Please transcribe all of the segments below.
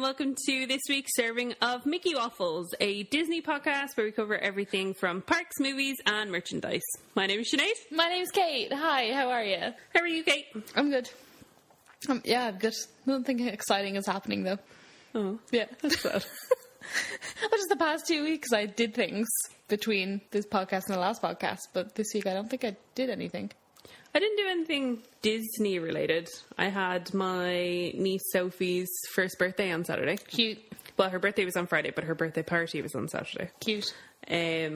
welcome to this week's serving of Mickey Waffles, a Disney podcast where we cover everything from parks, movies, and merchandise. My name is Sinead. My name's Kate. Hi, how are you? How are you, Kate? I'm good. Yeah, I'm good. Nothing exciting is happening, though. Oh, yeah. That's sad. Just the past 2 weeks, I did things between this podcast and the last podcast, but this week I don't think I did anything. I didn't do anything Disney related. I had my niece Sophie's first birthday on Saturday. Cute. Well, her birthday was on Friday, but her birthday party was on Saturday. Cute.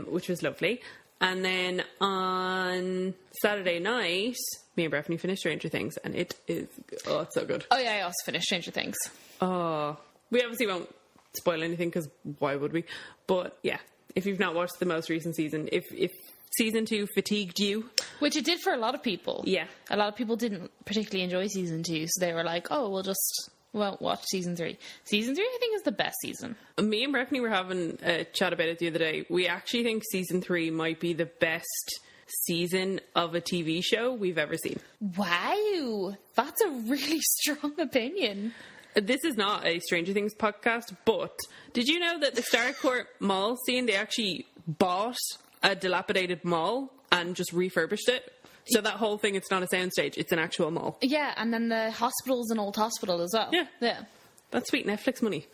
Which was lovely. And then on Saturday night, me and Bethany finished Stranger Things, and it's so good. Oh yeah, I also finished Stranger Things. Oh, we obviously won't spoil anything because why would we? But yeah, if you've not watched the most recent season, if season 2 fatigued you, which it did for a lot of people. Yeah, a lot of people didn't particularly enjoy season 2, so they were like, "Oh, we'll watch season 3." Season 3, I think, is the best season. Me and Bethany were having a chat about it the other day. We actually think season 3 might be the best season of a TV show we've ever seen. Wow, that's a really strong opinion. This is not a Stranger Things podcast, but did you know that the Starcourt Mall scene, they actually bought a dilapidated mall and just refurbished it? So that whole thing, it's not a soundstage, it's an actual mall. Yeah, and then the hospital's an old hospital as well. Yeah. That's sweet Netflix money.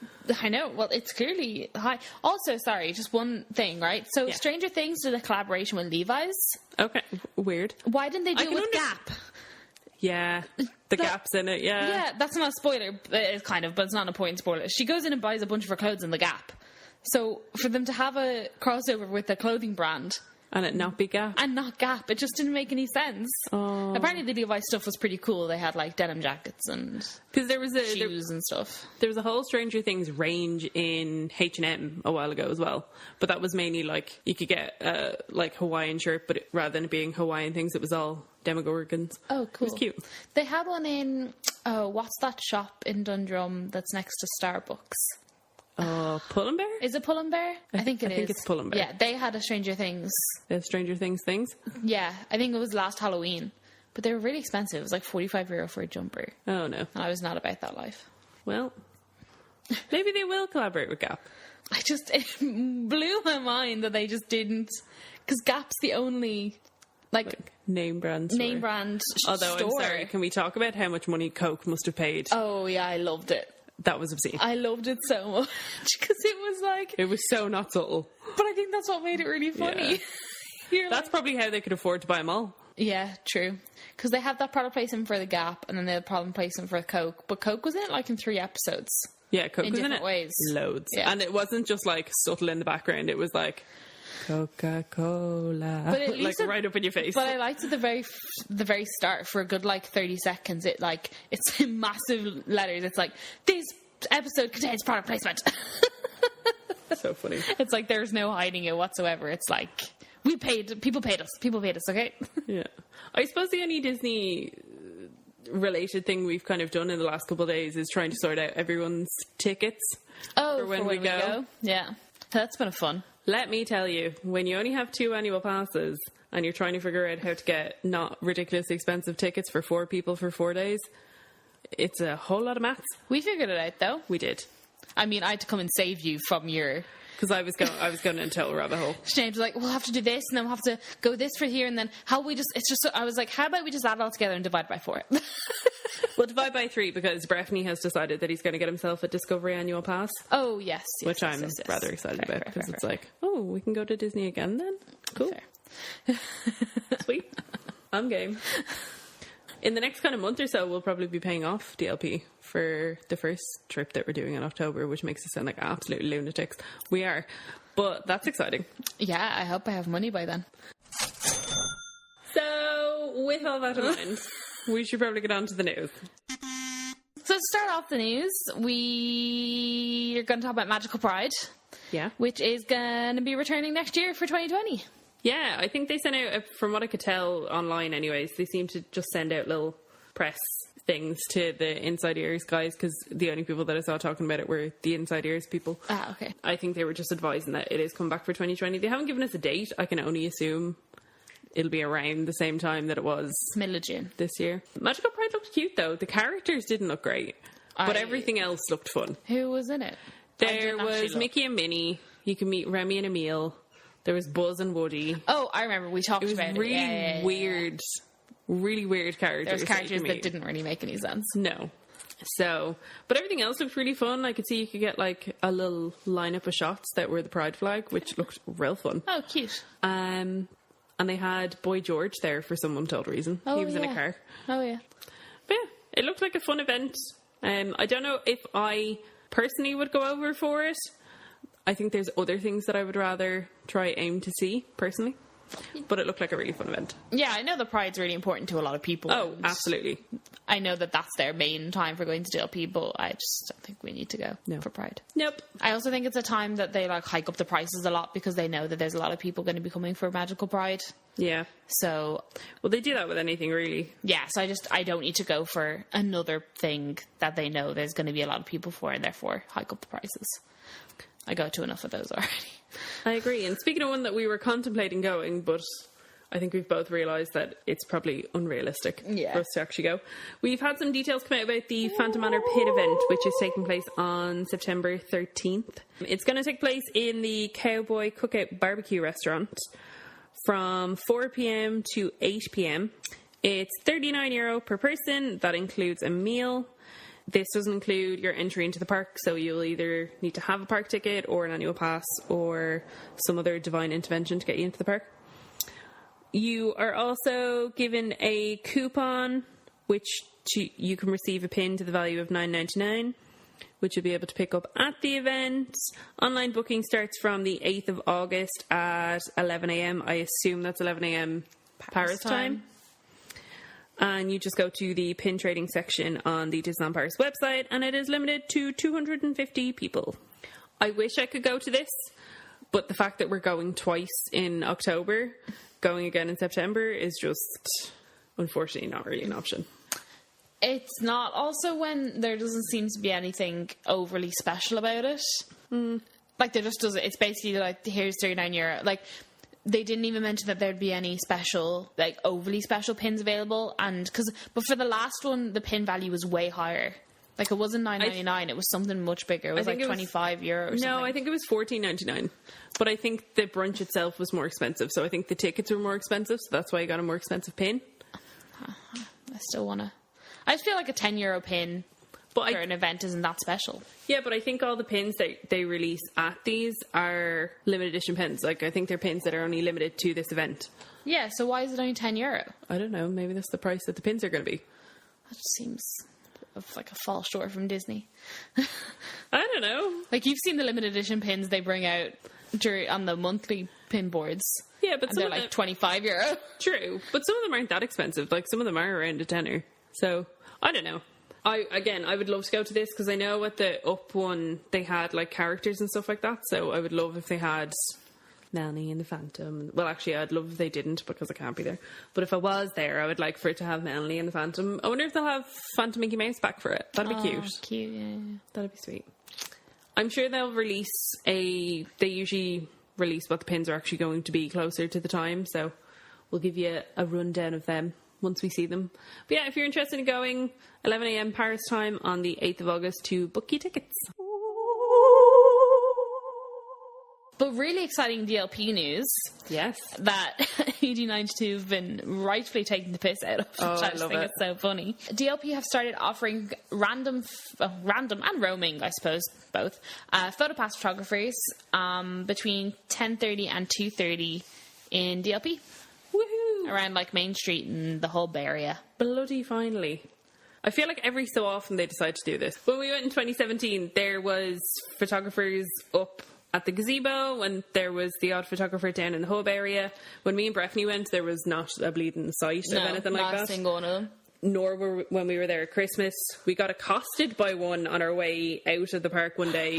I know. Well, it's clearly high. Also, sorry, just one thing, right? So Stranger Things did a collaboration with Levi's. Okay, weird. Why didn't they do it with Gap? Yeah, the Gap's in it, yeah. Yeah, that's not a spoiler, it's kind of, but it's not an important spoiler. She goes in and buys a bunch of her clothes in the Gap. So for them to have a crossover with a clothing brand... And it not be Gap. And not Gap. It just didn't make any sense. Oh. Apparently the Levi's stuff was pretty cool. They had like denim jackets and there was shoes and stuff. There was a whole Stranger Things range in H&M a while ago as well. But that was mainly like, you could get like Hawaiian shirt, but rather than it being Hawaiian things, it was all Demogorgons. Oh, cool. It was cute. They had one in, what's that shop in Dundrum that's next to Starbucks? Pull and Bear? Is it Pull and Bear? I think it is. I think it's Pull and Bear. Yeah, they had a Stranger Things. They have Stranger Things things? Yeah, I think it was last Halloween. But they were really expensive. It was like €45 for a jumper. Oh, no. And I was not about that life. Well, maybe they will collaborate with Gap. It blew my mind that they just didn't. Because Gap's the only... Like name brand Although, I'm sorry, can we talk about how much money Coke must have paid? Oh, yeah, I loved it. That was obscene. I loved it so much because it was like... It was so not subtle. But I think that's what made it really funny. Yeah. That's probably how they could afford to buy them all. Yeah, true. Because they have that product placement for the Gap and then they have product placement for Coke. But Coke was in it like in 3 episodes. Yeah, Coke was in it. In different ways. Loads. Yeah. And it wasn't just like subtle in the background. It was like... Coca-Cola. But at least like right up in your face. But I liked at the very start for a good like 30 seconds. It's in massive letters. It's like, this episode contains product placement. So funny. It's like there's no hiding it whatsoever. It's like people paid us, okay? Yeah. I suppose the only Disney related thing we've kind of done in the last couple of days is trying to sort out everyone's tickets for when we go. Yeah. That's been fun. Let me tell you, when you only have 2 annual passes and you're trying to figure out how to get not ridiculously expensive tickets for 4 people for 4 days, it's a whole lot of maths. We figured it out, though. We did. I mean, I had to come and save you from your... Because I was going in a total rabbit hole. Sinead was like, we'll have to do this, and then we'll have to go this for here, and then I was like, how about we just add it all together and divide by 4? Well, divide by 3, because Bethany has decided that he's going to get himself a Discovery annual pass. Oh, yes. Which I'm rather excited about, because it's like, oh, we can go to Disney again then? Cool. Sweet. I'm game. In the next kind of month or so, we'll probably be paying off DLP for the first trip that we're doing in October, which makes us sound like absolute lunatics. We are. But that's exciting. Yeah, I hope I have money by then. So, with all that in mind, we should probably get on to the news. So to start off the news, we are going to talk about Magical Pride. Yeah. Which is going to be returning next year for 2020. Yeah, I think they sent out, from what I could tell online anyways, they seem to just send out little press things to the Inside Ears guys, because the only people that I saw talking about it were the Inside Ears people. Ah, okay. I think they were just advising that it is coming back for 2020. They haven't given us a date. I can only assume it'll be around the same time that it was middle of June this year. Magical Pride looked cute though. The characters didn't look great. But everything else looked fun. Who was in it? There was Mickey and Minnie. You can meet Remy and Emile. There was Buzz and Woody. Oh, I remember. We talked about it. Really weird. Really weird characters. There's characters that didn't really make any sense. No. So, but everything else looked really fun. I could see you could get like a little lineup of shots that were the pride flag, which looked real fun. Oh, cute. And they had Boy George there for some untold reason. He was in a car. Oh, yeah. But yeah, it looked like a fun event. I don't know if I personally would go over for it. I think there's other things that I would rather try aim to see, personally. But it looked like a really fun event. Yeah, I know the pride's really important to a lot of people. Oh, absolutely. I know that that's their main time for going to DLP, but I just don't think we need to go for pride. Nope. I also think it's a time that they like hike up the prices a lot because they know that there's a lot of people going to be coming for Magical Pride. Yeah. So, well, they do that with anything, really. Yeah, so I don't need to go for another thing that they know there's going to be a lot of people for, and therefore hike up the prices. I go to enough of those already. I agree. And speaking of one that we were contemplating going, but I think we've both realised that it's probably unrealistic for us to actually go. We've had some details come out about the Phantom Manor Pin event, which is taking place on September 13th. It's going to take place in the Cowboy Cookout Barbecue Restaurant from 4 p.m. to 8 p.m. It's €39 per person. That includes a meal. This doesn't include your entry into the park, so you'll either need to have a park ticket or an annual pass or some other divine intervention to get you into the park. You are also given a coupon, which you can receive a pin to the value of $9.99, which you'll be able to pick up at the event. Online booking starts from the 8th of August at 11 a.m. I assume that's 11 a.m. Paris time. And you just go to the pin trading section on the Disneyland Paris website, and it is limited to 250 people. I wish I could go to this, but the fact that we're going twice in October, going again in September, is just, unfortunately, not really an option. It's not. Also, when there doesn't seem to be anything overly special about it. Like, there just doesn't. It's basically like, here's €39. Like, they didn't even mention that there'd be any special, like, overly special pins available. But for the last one, the pin value was way higher. Like, it wasn't $9.99, it was something much bigger. It was like €25 or something. No, I think it was $14.99. But I think the brunch itself was more expensive. So I think the tickets were more expensive, so that's why I got a more expensive pin. I still want to. I just feel like a €10 pin for an event isn't that special. Yeah, but I think all the pins that they release at these are limited edition pins. Like, I think they're pins that are only limited to this event. Yeah, so why is it only €10? I don't know. Maybe that's the price that the pins are going to be. That just seems like a fall short from Disney. I don't know. Like, you've seen the limited edition pins they bring out on the monthly pin boards. Yeah, but they're like €25. True, but some of them aren't that expensive. Like, some of them are around a tenner. So, I don't know. I would love to go to this because I know at the Up one they had like characters and stuff like that. So I would love if they had Melanie and the Phantom. Well, actually, I'd love if they didn't because I can't be there. But if I was there, I would like for it to have Melanie and the Phantom. I wonder if they'll have Phantom Mickey Mouse back for it. That'd be cute. Cute, yeah. That'd be sweet. I'm sure they'll release They usually release what the pins are actually going to be closer to the time. So we'll give you a rundown of them once we see them. But yeah, if you're interested in going, 11 a.m. Paris time on the 8th of August to book your tickets. But really exciting DLP news. Yes. That ED92 have been rightfully taking the piss out of, which I just think is so funny. DLP have started offering random and roaming, I suppose, both, PhotoPass photographers between 10:30 and 2:30 in DLP. Woohoo! Around like Main Street and the Hub area. Bloody finally. I feel like every so often they decide to do this. When we went in 2017, there was photographers up at the gazebo, and there was the odd photographer down in the Hub area. When me and Breffney went, there was not a bleeding sight of anything like that. Not a single one of them. Nor when we were there at Christmas. We got accosted by one on our way out of the park one day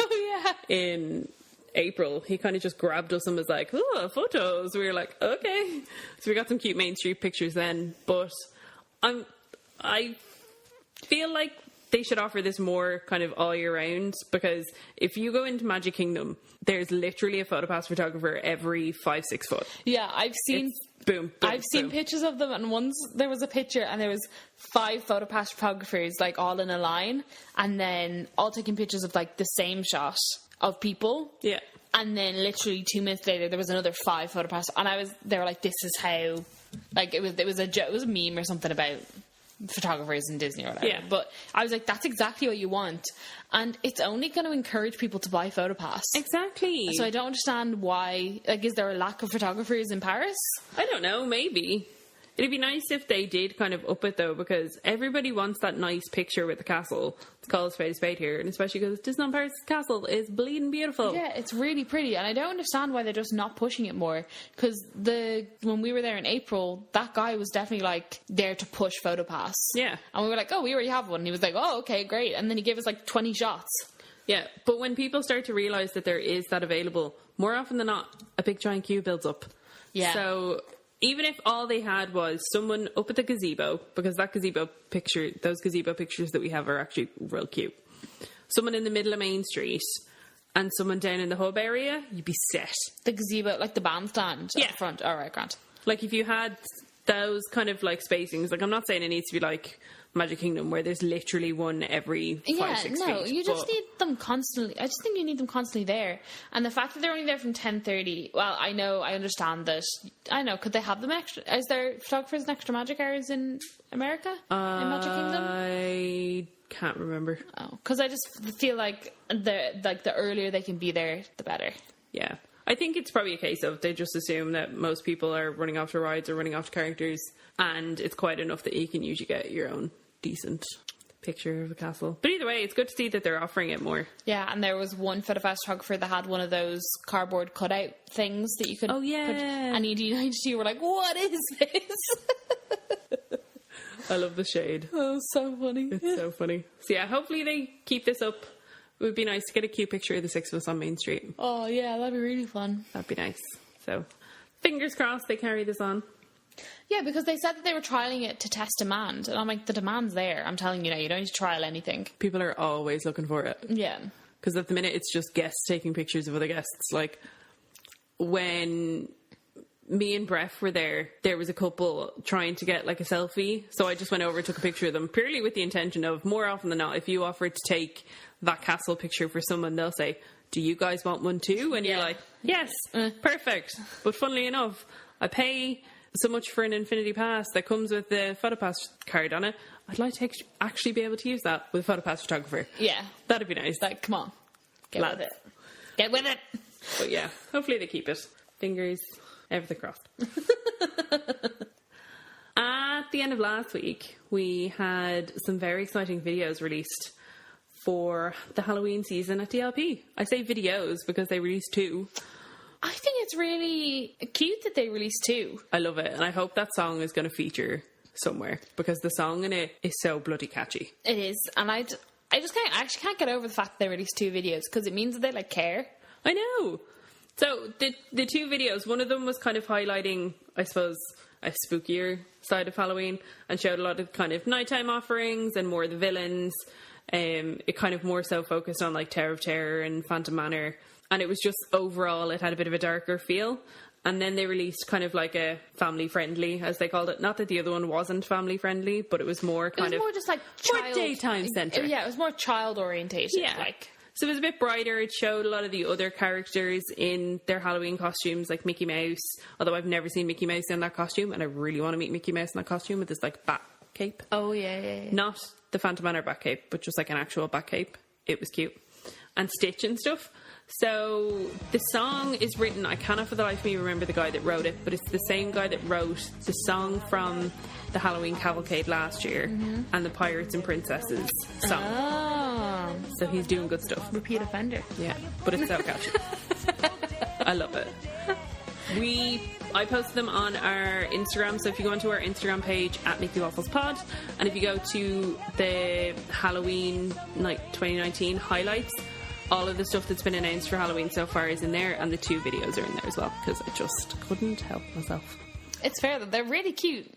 in April. He kind of just grabbed us and was like, "Oh, photos." We were like, "Okay." So we got some cute Main Street pictures then. But I feel like they should offer this more kind of all year round, because if you go into Magic Kingdom, there's literally a PhotoPass photographer every 5-6 foot. Yeah, I've seen... Boom, I've seen pictures of them, and once there was a picture and there was 5 PhotoPass photographers like all in a line, and then all taking pictures of like the same shot of people. Yeah. And then literally 2 minutes later there was another 5 PhotoPass, and they were like, this is how, like, it was a meme or something about photographers in Disney or whatever. Yeah. But I was like, that's exactly what you want, and it's only going to encourage people to buy PhotoPass. Exactly. So I don't understand why. Like, is there a lack of photographers in Paris? I don't know, maybe. It'd be nice if they did kind of up it, though, because everybody wants that nice picture with the castle. It's called a spade here, and especially because Disneyland Paris Castle is bleeding beautiful. Yeah, it's really pretty, and I don't understand why they're just not pushing it more, because when we were there in April, that guy was definitely, like, there to push PhotoPass. Yeah. And we were like, oh, we already have one. And he was like, oh, okay, great. And then he gave us, like, 20 shots. Yeah, but when people start to realise that there is that available, more often than not, a big giant queue builds up. Yeah. So even if all they had was someone up at the gazebo, because those gazebo pictures that we have are actually real cute. Someone in the middle of Main Street and someone down in the hub area, you'd be set. The gazebo, like the bandstand at the front. All right, Grant. Like if you had those kind of like spacings, like I'm not saying it needs to be like Magic Kingdom where there's literally one every 5-6 feet. You just need them constantly. I just think you need them constantly there. And the fact that they're only there from 10:30, well, I understand that. I know, could they have them extra? Is there photographers and extra magic hours in America? In Magic Kingdom? I can't remember. Oh, because I just feel like the earlier they can be there, the better. Yeah. I think it's probably a case of they just assume that most people are running off to rides or running off to characters, and it's quite enough that you can usually get your own decent picture of a castle. But either way, it's good to see that they're offering it more. Yeah, and there was one PhotoPass photographer that had one of those cardboard cutout things that you could put, and you were like, what is this? I love the shade. Oh, so funny. It's so funny. So yeah, hopefully they keep this up. It would be nice to get a cute picture of the 6 of us on Main Street. Oh yeah, that'd be really fun. That'd be nice. So fingers crossed they carry this on. Yeah, because they said that they were trialling it to test demand. And I'm like, the demand's there. I'm telling you now, you don't need to trial anything. People are always looking for it. Yeah. Because at the minute, it's just guests taking pictures of other guests. Like, when me and Bref were there was a couple trying to get, like, a selfie. So I just went over and took a picture of them, purely with the intention of, more often than not, if you offer to take that castle picture for someone, they'll say, do you guys want one too? And you're like, yes, perfect. But funnily enough, I pay so much for an Infinity Pass that comes with the PhotoPass card on it. I'd like to actually be able to use that with a PhotoPass photographer. Yeah. That'd be nice. Like, come on. Get with it. Get with it. But yeah, hopefully they keep it. Fingers, everything crossed. At the end of last week, we had some very exciting videos released for the Halloween season at DLP. I say videos because they released 2. I think it's really cute that they released 2. I love it, and I hope that song is going to feature somewhere, because the song in it is so bloody catchy. It is, and I actually can't get over the fact that they released 2 videos, because it means that they like care. I know. So the 2 videos, one of them was kind of highlighting, I suppose, a spookier side of Halloween, and showed a lot of kind of nighttime offerings and more of the villains. It kind of more so focused on like Tower of Terror and Phantom Manor, and it was just overall it had a bit of a darker feel. And then they released kind of like a family friendly, as they called it. Not that the other one wasn't family friendly, but it was more kind of more just like more daytime centric. Yeah, it was more child orientated. Yeah, like. So it was a bit brighter. It showed a lot of the other characters in their Halloween costumes, like Mickey Mouse. Although I've never seen Mickey Mouse in that costume, and I really want to meet Mickey Mouse in that costume with this like bat cape. Oh yeah. Not the Phantom Manor bat cape, but just like an actual bat cape. It was cute. And Stitch and stuff. So the song is written, I cannot for the life of me remember the guy that wrote it, but it's the same guy that wrote the song from the Halloween Cavalcade last year and the Pirates and Princesses song. Oh. So he's doing good stuff. Repeat offender. Yeah, but it's so catchy. I love it. I posted them on our Instagram, so if you go onto our Instagram page at Nikki Waffles Pod, and if you go to the Halloween night 2019 highlights, all of the stuff that's been announced for Halloween so far is in there, and the 2 videos are in there as well, because I just couldn't help myself. It's fair that they're really cute.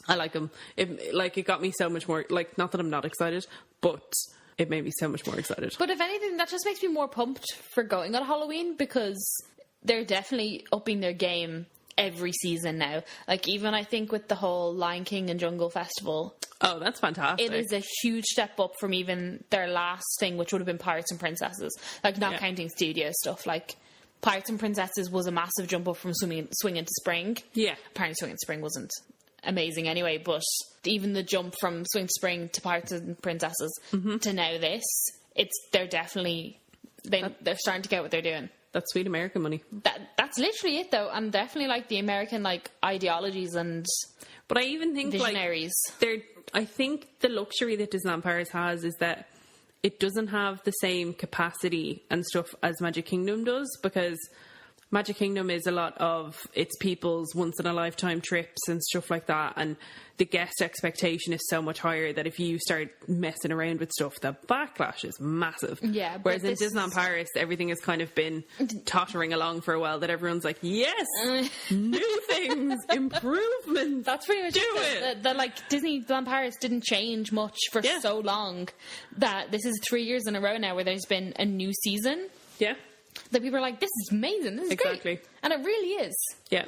I like them. It got me so much more, like, not that I'm not excited, but it made me so much more excited. But if anything, that just makes me more pumped for going on Halloween, because they're definitely upping their game every season now. Like, even I think with the whole Lion King and Jungle Festival. Oh, that's fantastic. It is a huge step up from even their last thing, which would have been Pirates and Princesses. Like, not counting studio stuff. Like, Pirates and Princesses was a massive jump up from Swing into Spring. Yeah. Apparently Swing into Spring wasn't amazing anyway, but even the jump from Swing to Spring to Pirates and Princesses to now this, they're definitely... They're starting to get what they're doing. That's sweet American money. That's literally it, though, and definitely like the American like ideologies and. But I even think visionaries. I think the luxury that Disneyland Paris has is that it doesn't have the same capacity and stuff as Magic Kingdom does, because Magic Kingdom is a lot of its people's once in a lifetime trips and stuff like that, and the guest expectation is so much higher that if you start messing around with stuff, the backlash is massive. Yeah. Whereas in Disneyland Paris, everything has kind of been tottering along for a while, that everyone's like, yes, new things, improvements. That's pretty much it. The like Disneyland Paris didn't change much for so long that this is 3 years in a row now where there's been a new season. Yeah. That people are like, this is amazing, this is great. And it really is. Yeah.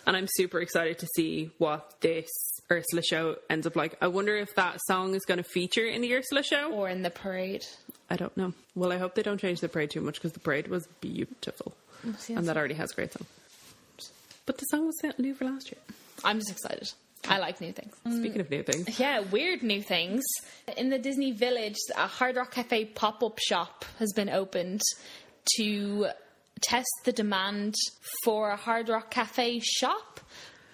And I'm super excited to see what this Ursula show ends up like. I wonder if that song is going to feature in the Ursula show. Or in the parade. I don't know. Well, I hope they don't change the parade too much, because the parade was beautiful. And that already has great songs. But the song was new for last year. I'm just excited. I like new things. Speaking of new things. Yeah, weird new things. In the Disney Village, a Hard Rock Cafe pop-up shop has been opened to test the demand for a Hard Rock Cafe shop.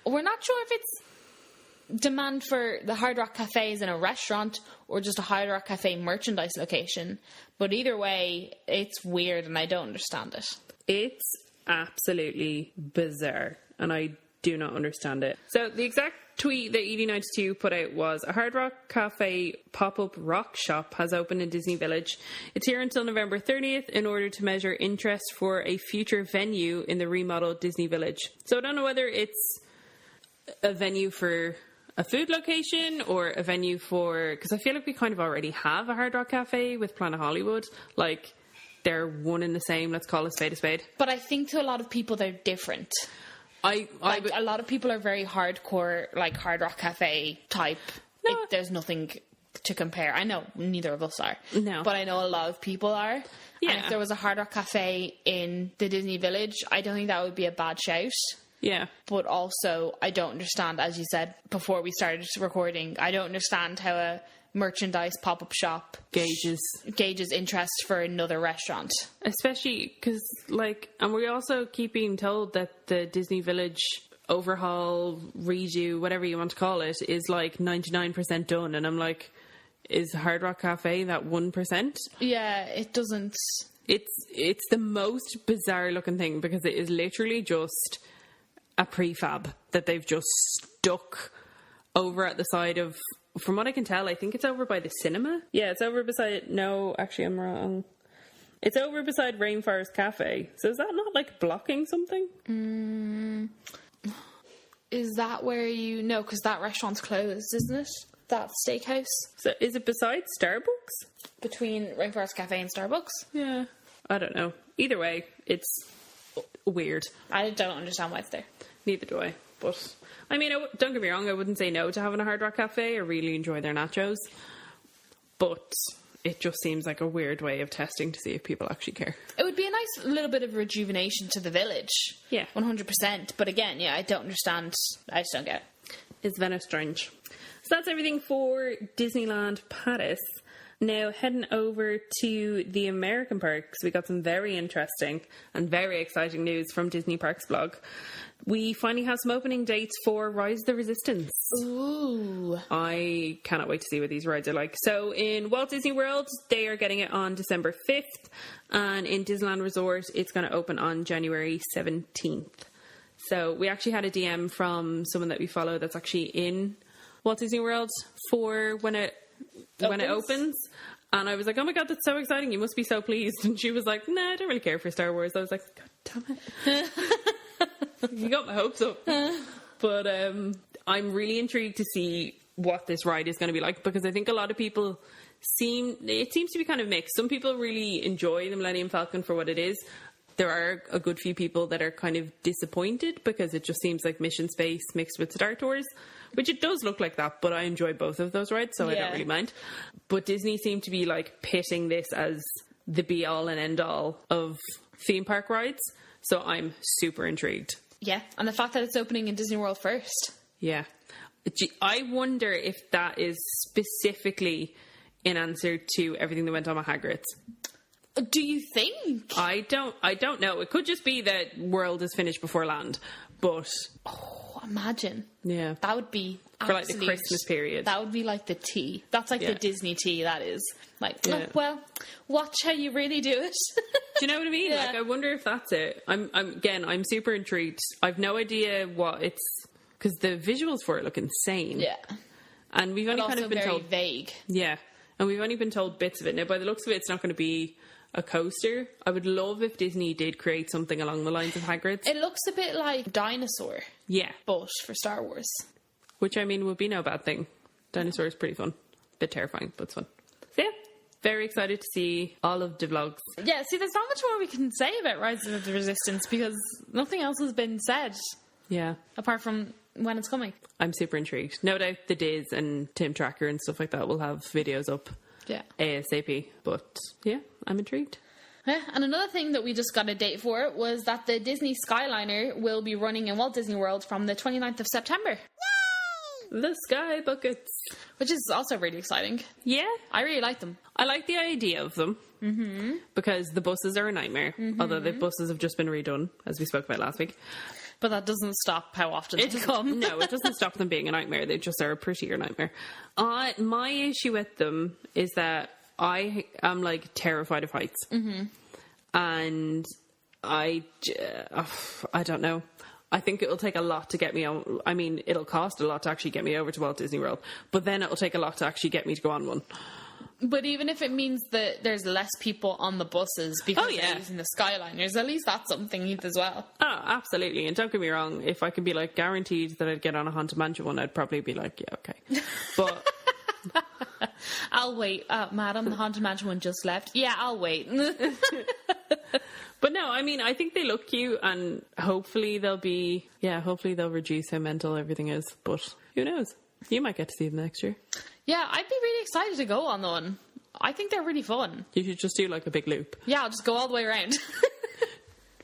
We're not sure if it's demand for the Hard Rock Cafes in a restaurant or just a Hard Rock Cafe merchandise location. But either way, it's weird and I don't understand it. It's absolutely bizarre and I do not understand it. So the exact tweet that ED92 put out was, a Hard Rock Cafe pop-up rock shop has opened in Disney Village. It's here until November 30th in order to measure interest for a future venue in the remodeled Disney Village. So I don't know whether it's a venue for a food location or a venue for... Because I feel like we kind of already have a Hard Rock Cafe with Planet Hollywood. Like, they're one and the same. Let's call a spade a spade. But I think to a lot of people they're different. A lot of people are very hardcore, like Hard Rock Cafe type. No. There's nothing to compare. I know neither of us are. No. But I know a lot of people are. Yeah. And if there was a Hard Rock Cafe in the Disney Village, I don't think that would be a bad shout. Yeah. But also, I don't understand, as you said before we started recording, I don't understand how a merchandise pop-up shop gauges interest for another restaurant. Especially because, like, and we're also keep being told that the Disney Village overhaul, redo, whatever you want to call it, is like 99% done. And I'm like, is Hard Rock Cafe that 1%? Yeah, it doesn't... It's the most bizarre looking thing, because it is literally just a prefab that they've just stuck over at the side of... From what I can tell, I think it's over by the cinema. Yeah, it's over beside... No, actually, I'm wrong. It's over beside Rainforest Cafe. So is that not, like, blocking something? Is that where you... No, because that restaurant's closed, isn't it? That steakhouse. So is it beside Starbucks? Between Rainforest Cafe and Starbucks? Yeah. I don't know. Either way, it's weird. I don't understand why it's there. Neither do I. But... I mean, don't get me wrong, I wouldn't say no to having a Hard Rock Cafe. I really enjoy their nachos. But it just seems like a weird way of testing to see if people actually care. It would be a nice little bit of rejuvenation to the village. Yeah. 100%. But again, yeah, I don't understand. I just don't get it. It's very strange. So that's everything for Disneyland Paris. Now, heading over to the American parks, we got some very interesting and very exciting news from Disney Parks blog. We finally have some opening dates for Rise of the Resistance. Ooh. I cannot wait to see what these rides are like. So in Walt Disney World, they are getting it on December 5th. And in Disneyland Resort, it's going to open on January 17th. So we actually had a DM from someone that we follow that's actually in Walt Disney World for when it opens. And I was like, oh my God, that's so exciting. You must be so pleased. And she was like, nah, I don't really care for Star Wars. I was like, God damn it. You got my hopes up. But I'm really intrigued to see what this ride is going to be like, because I think a lot of people it seems to be kind of mixed. Some people really enjoy the Millennium Falcon for what it is. There are a good few people that are kind of disappointed because it just seems like Mission Space mixed with Star Tours, which it does look like that, but I enjoy both of those rides, so I don't really mind. But Disney seem to be like pitting this as the be all and end all of theme park rides, so I'm super intrigued. Yeah, and the fact that it's opening in Disney World first. Yeah. I wonder if that is specifically in answer to everything that went on with Hagrid's. Do you think? I don't know. It could just be that World is finished before Land, but imagine. Yeah, that would be for like the Christmas period. That would be like the tea. That's like the Disney tea. That is like, look, well, watch how you really do it. Do you know what I mean? Like, I wonder if that's it. I'm super intrigued. I've no idea what it's, because the visuals for it look insane. Yeah, and we've only kind of been very told vague. Yeah, and we've only been told bits of it. Now, by the looks of it, it's not going to be a coaster. I would love if Disney did create something along the lines of Hagrid's. It looks a bit like Dinosaur. Yeah. But for Star Wars. Which, I mean, would be no bad thing. Dinosaur is pretty fun. Bit terrifying, but it's fun. So, yeah. Very excited to see all of the vlogs. Yeah, see, there's not much more we can say about Rise of the Resistance because nothing else has been said. Yeah. Apart from when it's coming. I'm super intrigued. No doubt the Diz and Tim Tracker and stuff like that will have videos up. Yeah. ASAP. But yeah, I'm intrigued. Yeah, and another thing that we just got a date for was that the Disney Skyliner will be running in Walt Disney World from the 29th of September. Yay! The Sky Buckets. Which is also really exciting. Yeah. I really like them. I like the idea of them. Mm-hmm. Because the buses are a nightmare. Mm-hmm. Although the buses have just been redone, as we spoke about last week. But that doesn't stop how often they come. No, it doesn't stop them being a nightmare. They just are a prettier nightmare. My issue with them is that I am like terrified of heights. Mm-hmm. And I don't know. I think it'll take a lot to get me on. I mean, it'll cost a lot to actually get me over to Walt Disney World. But then it'll take a lot to actually get me to go on one. But even if it means that there's less people on the buses because they're using the Skyliners, at least that's something as well. Oh, absolutely. And don't get me wrong, if I could be like guaranteed that I'd get on a Haunted Mansion one, I'd probably be like, yeah, okay. But I'll wait. Madam, the Haunted Mansion one just left. Yeah, I'll wait. But no, I mean, I think they look cute and hopefully they'll reduce how mental everything is. But who knows? You might get to see them next year. Yeah, I'd be really excited to go on one. I think they're really fun. You should just do like a big loop. Yeah, I'll just go all the way around.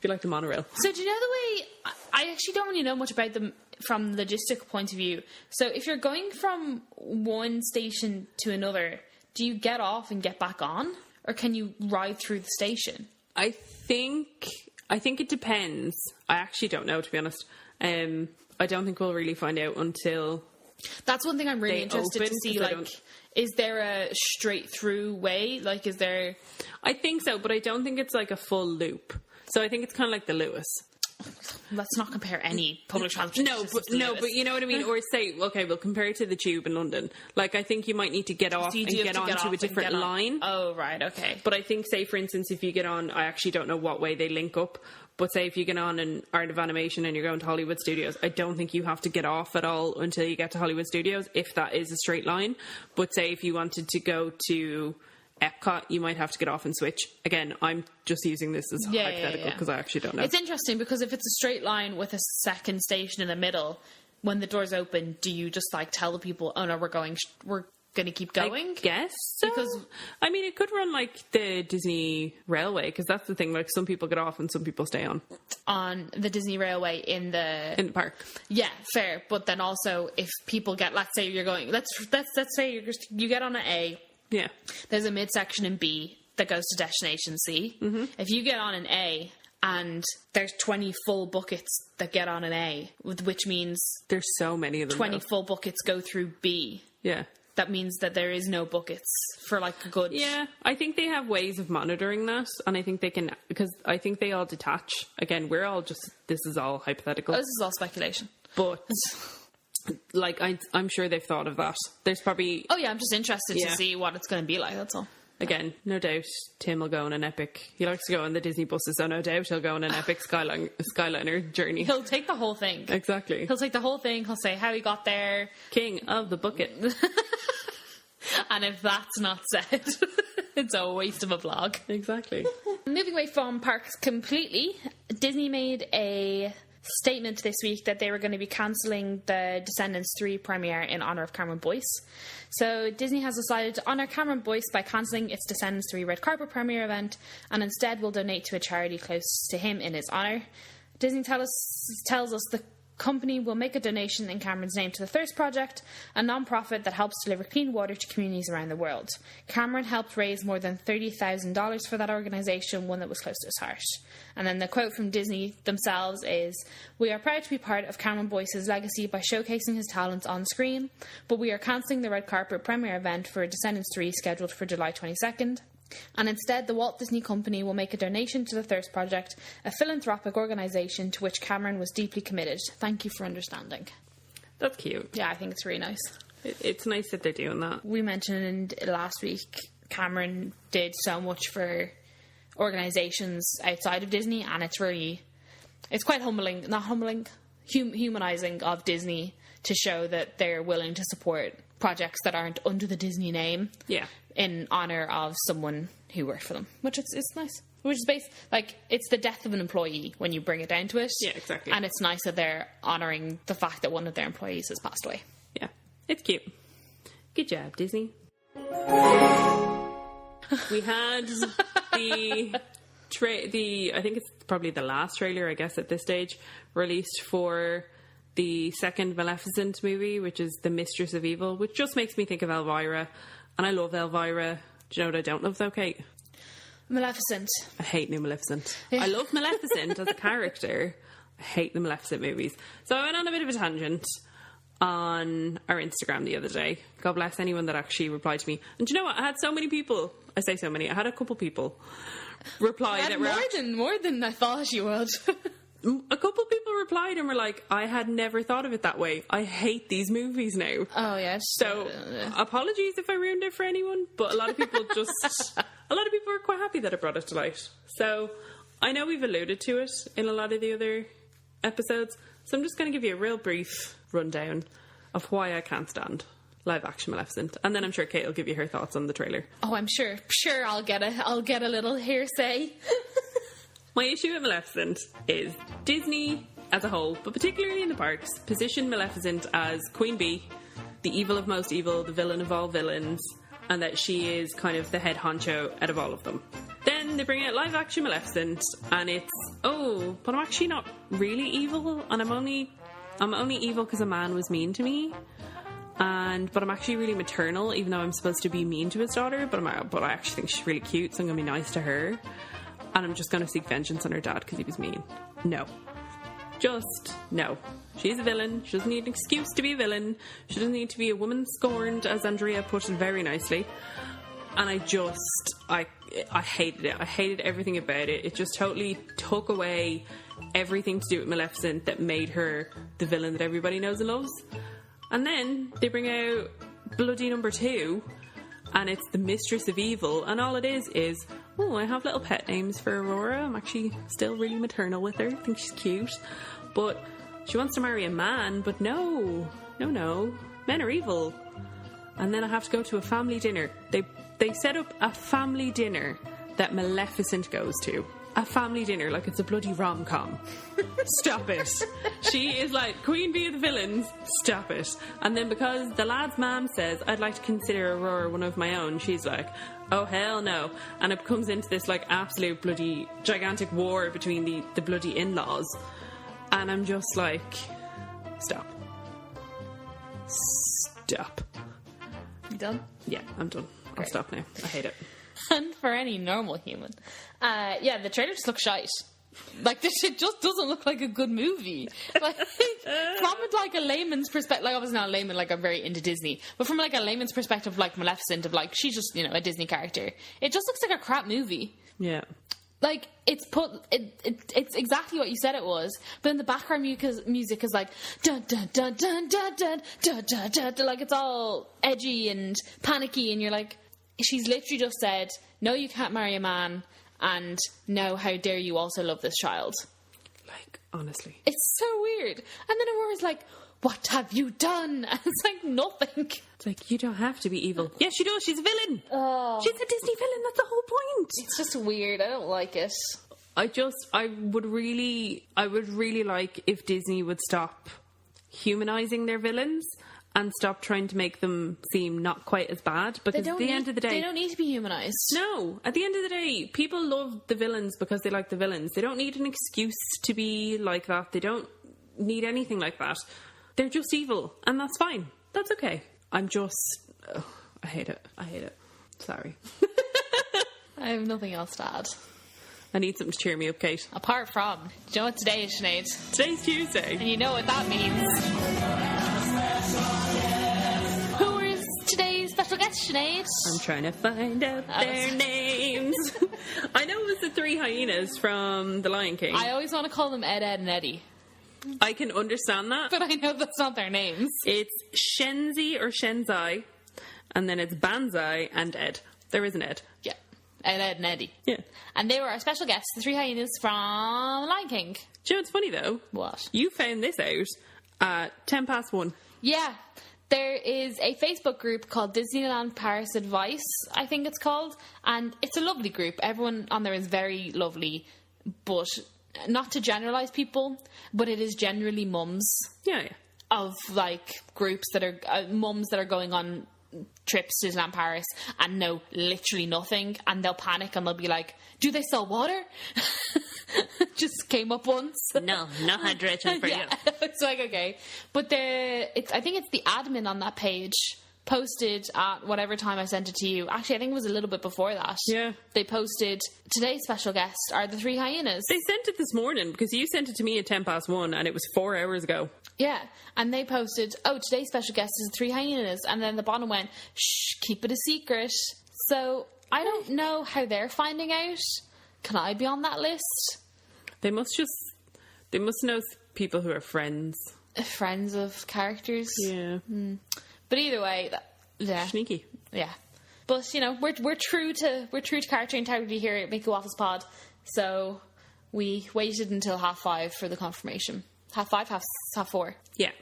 Be like the monorail. So do you know the way... I actually don't really know much about them from the logistic point of view. So if you're going from one station to another, do you get off and get back on? Or can you ride through the station? I think it depends. I actually don't know, to be honest. I don't think we'll really find out until... That's one thing I'm really interested to see. Like, is there a straight through way? Like, is there... I think so, but I don't think it's like a full loop. So I think it's kind of like the Lewis. Let's not compare any public transportation. No, but you know what I mean? Or say, okay, we'll compare it to the Tube in London. Like, I think you might need to get off and get onto a different line. Oh, right, okay. But I think, say, for instance, if you get on, I actually don't know what way they link up, but say if you get on an Art of Animation and you're going to Hollywood Studios, I don't think you have to get off at all until you get to Hollywood Studios, if that is a straight line. But say if you wanted to go to Epcot, you might have to get off and switch. Again, I'm just using this as hypothetical because I actually don't know. It's interesting because if it's a straight line with a second station in the middle, when the doors open, do you just like tell the people, oh no, we're going to keep going? I guess so. Because I mean, it could run like the Disney Railway, because that's the thing, like some people get off and some people stay on the Disney Railway in the park. Yeah, fair. But then also if people get, let's say you're going, let's say you get on an A. Yeah. There's a midsection in B that goes to Destination C. Mm-hmm. If you get on an A and there's 20 full buckets that get on an A, which means there's so many of them. 20 full buckets go through B. Yeah. That means that there is no buckets for like a good... Yeah, I think they have ways of monitoring that, and I think they can, because I think they all detach. Again, this is all hypothetical. This is all speculation. But... like, I'm sure they've thought of that. There's probably... Oh, yeah, I'm just interested to see what it's going to be like, that's all. Again, no doubt Tim will go on an epic... He likes to go on the Disney buses, so no doubt he'll go on an epic Skyliner journey. He'll take the whole thing. Exactly. He'll take the whole thing, he'll say how he got there. King of the bucket. And if that's not said, it's a waste of a vlog. Exactly. Moving away from parks completely, Disney made a statement this week that they were going to be cancelling the Descendants 3 premiere in honour of Cameron Boyce. So Disney has decided to honour Cameron Boyce by cancelling its Descendants 3 red carpet premiere event, and instead will donate to a charity close to him in his honour. Disney tells us the company will make a donation in Cameron's name to the Thirst Project, a non-profit that helps deliver clean water to communities around the world. Cameron helped raise more than $30,000 for that organisation, one that was close to his heart. And then the quote from Disney themselves is, "We are proud to be part of Cameron Boyce's legacy by showcasing his talents on screen, but we are cancelling the red carpet premiere event for Descendants 3 scheduled for July 22nd. And instead, the Walt Disney Company will make a donation to the Thirst Project, a philanthropic organisation to which Cameron was deeply committed. Thank you for understanding." That's cute. Yeah, I think it's really nice. It's nice that they're doing that. We mentioned last week Cameron did so much for organisations outside of Disney, and it's quite humbling, not humbling, humanising of Disney to show that they're willing to support projects that aren't under the Disney name. Yeah. In honour of someone who worked for them, which it's nice. Which is based, like, it's the death of an employee when you bring it down to it. Yeah, exactly. And it's nice that they're honouring the fact that one of their employees has passed away. Yeah, it's cute. Good job, Disney. We had the I think it's probably the last trailer, I guess, at this stage, released for the second Maleficent movie, which is The Mistress of Evil, which just makes me think of Elvira. And I love Elvira. Do you know what I don't love, though, Kate? Maleficent. I hate new Maleficent. I love Maleficent as a character. I hate the Maleficent movies. So I went on a bit of a tangent on our Instagram the other day. God bless anyone that actually replied to me. And do you know what? I had so many people. I say so many. I had a couple people reply that were more than I thought you would. A couple of people replied and were like, "I had never thought of it that way. I hate these movies now." Oh, yes. So, apologies if I ruined it for anyone, but a lot of people were quite happy that I brought it to light. So, I know we've alluded to it in a lot of the other episodes, so I'm just going to give you a real brief rundown of why I can't stand live action Maleficent, and then I'm sure Kate will give you her thoughts on the trailer. Oh, I'm sure I'll get a little hearsay. My issue with Maleficent is Disney as a whole, but particularly in the parks, position Maleficent as Queen Bee, the evil of most evil, the villain of all villains, and that she is kind of the head honcho out of all of them. Then they bring out live action Maleficent, and it's, oh, but I'm actually not really evil, and I'm only evil because a man was mean to me. But I'm actually really maternal, even though I'm supposed to be mean to his daughter, but I actually think she's really cute, so I'm going to be nice to her. And I'm just going to seek vengeance on her dad because he was mean. No. Just no. She's a villain. She doesn't need an excuse to be a villain. She doesn't need to be a woman scorned, as Andrea put it very nicely. And I hated it. I hated everything about it. It just totally took away everything to do with Maleficent that made her the villain that everybody knows and loves. And then they bring out bloody number 2, and it's the Mistress of Evil, and all it is, oh, I have little pet names for Aurora. I'm actually still really maternal with her. I think she's cute. But she wants to marry a man, but no. Men are evil. And then I have to go to a family dinner. They set up a family dinner that Maleficent goes to. A family dinner like it's a bloody rom-com. Stop it. She is like Queen Bee of the villains. Stop it. And then because the lad's mom says, "I'd like to consider Aurora one of my own," she's like, "Oh hell no." And it comes into this like absolute bloody gigantic war between the bloody in-laws. And I'm just like, stop. You done? Yeah, I'm done. I'll stop now. I hate it. And for any normal human. The trailer just looks shite. Like, this shit just doesn't look like a good movie. Like, from like a layman's perspective, like obviously not a layman, like I'm very into Disney, but from like a layman's perspective, like Maleficent, of like she's just, a Disney character. It just looks like a crap movie. Yeah. Like, it's exactly what you said it was, but then the background music is like dun dun dun dun dun dun dun dun dun, dun, like it's all edgy and panicky, and you're like, she's literally just said, "No, you can't marry a man," and "No, how dare you also love this child." Like, honestly. It's so weird. And then Aurora's like, what have you done? And it's like, nothing. It's like, you don't have to be evil. Yes, she does. She's a villain. Oh. She's a Disney villain. That's the whole point. It's just weird. I don't like it. I would really like if Disney would stop humanizing their villains and stop trying to make them seem not quite as bad, because at the end of the day, they don't need to be humanized. No, at the end of the day, people love the villains because they like the villains. They don't need an excuse to be like that. They don't need anything like that. They're just evil, and that's fine. That's okay. I hate it. Sorry. I have nothing else to add. I need something to cheer me up, Kate. Apart from, do you know what today is, Sinead? Today's Tuesday. And you know what that means. Who is today's special guest, Sinead? I'm trying to find out their names. I know it was the three hyenas from The Lion King. I always want to call them Ed, Ed, and Eddie. I can understand that. But I know that's not their names. It's Shenzi or Shenzai, and then it's Banzai and Ed. There is an Ed. Yeah. Ed, Ed, and Eddie. Yeah. And they were our special guests, the three hyenas from Lion King. Do you know what's funny, though? What? You found this out at 1:10. Yeah. There is a Facebook group called Disneyland Paris Advice, I think it's called. And it's a lovely group. Everyone on there is very lovely. But not to generalise people, but it is generally mums. Yeah. Of, like, groups that are... mums that are going on trips to Disneyland Paris and know literally nothing, and they'll panic and they'll be like, do they sell water? Just came up once. No hydration for you. It's like, okay. But I think it's the admin on that page posted at whatever time I sent it to you. Actually, I think it was a little bit before that. Yeah. They posted, today's special guest are the three hyenas. They sent it this morning, because you sent it to me at 1:10 and it was 4 hours ago. Yeah, and they posted, oh, today's special guest is the three hyenas, and then the bottom went, shh, keep it a secret. So I don't know how they're finding out. Can I be on that list? They must know people who are friends. Friends of characters. Yeah. But either way, yeah, sneaky. Yeah, but you know, we're true to character integrity here at Make a Waffles Pod. So we waited until 5:30 for the confirmation. 5:30, 4:30. Yeah.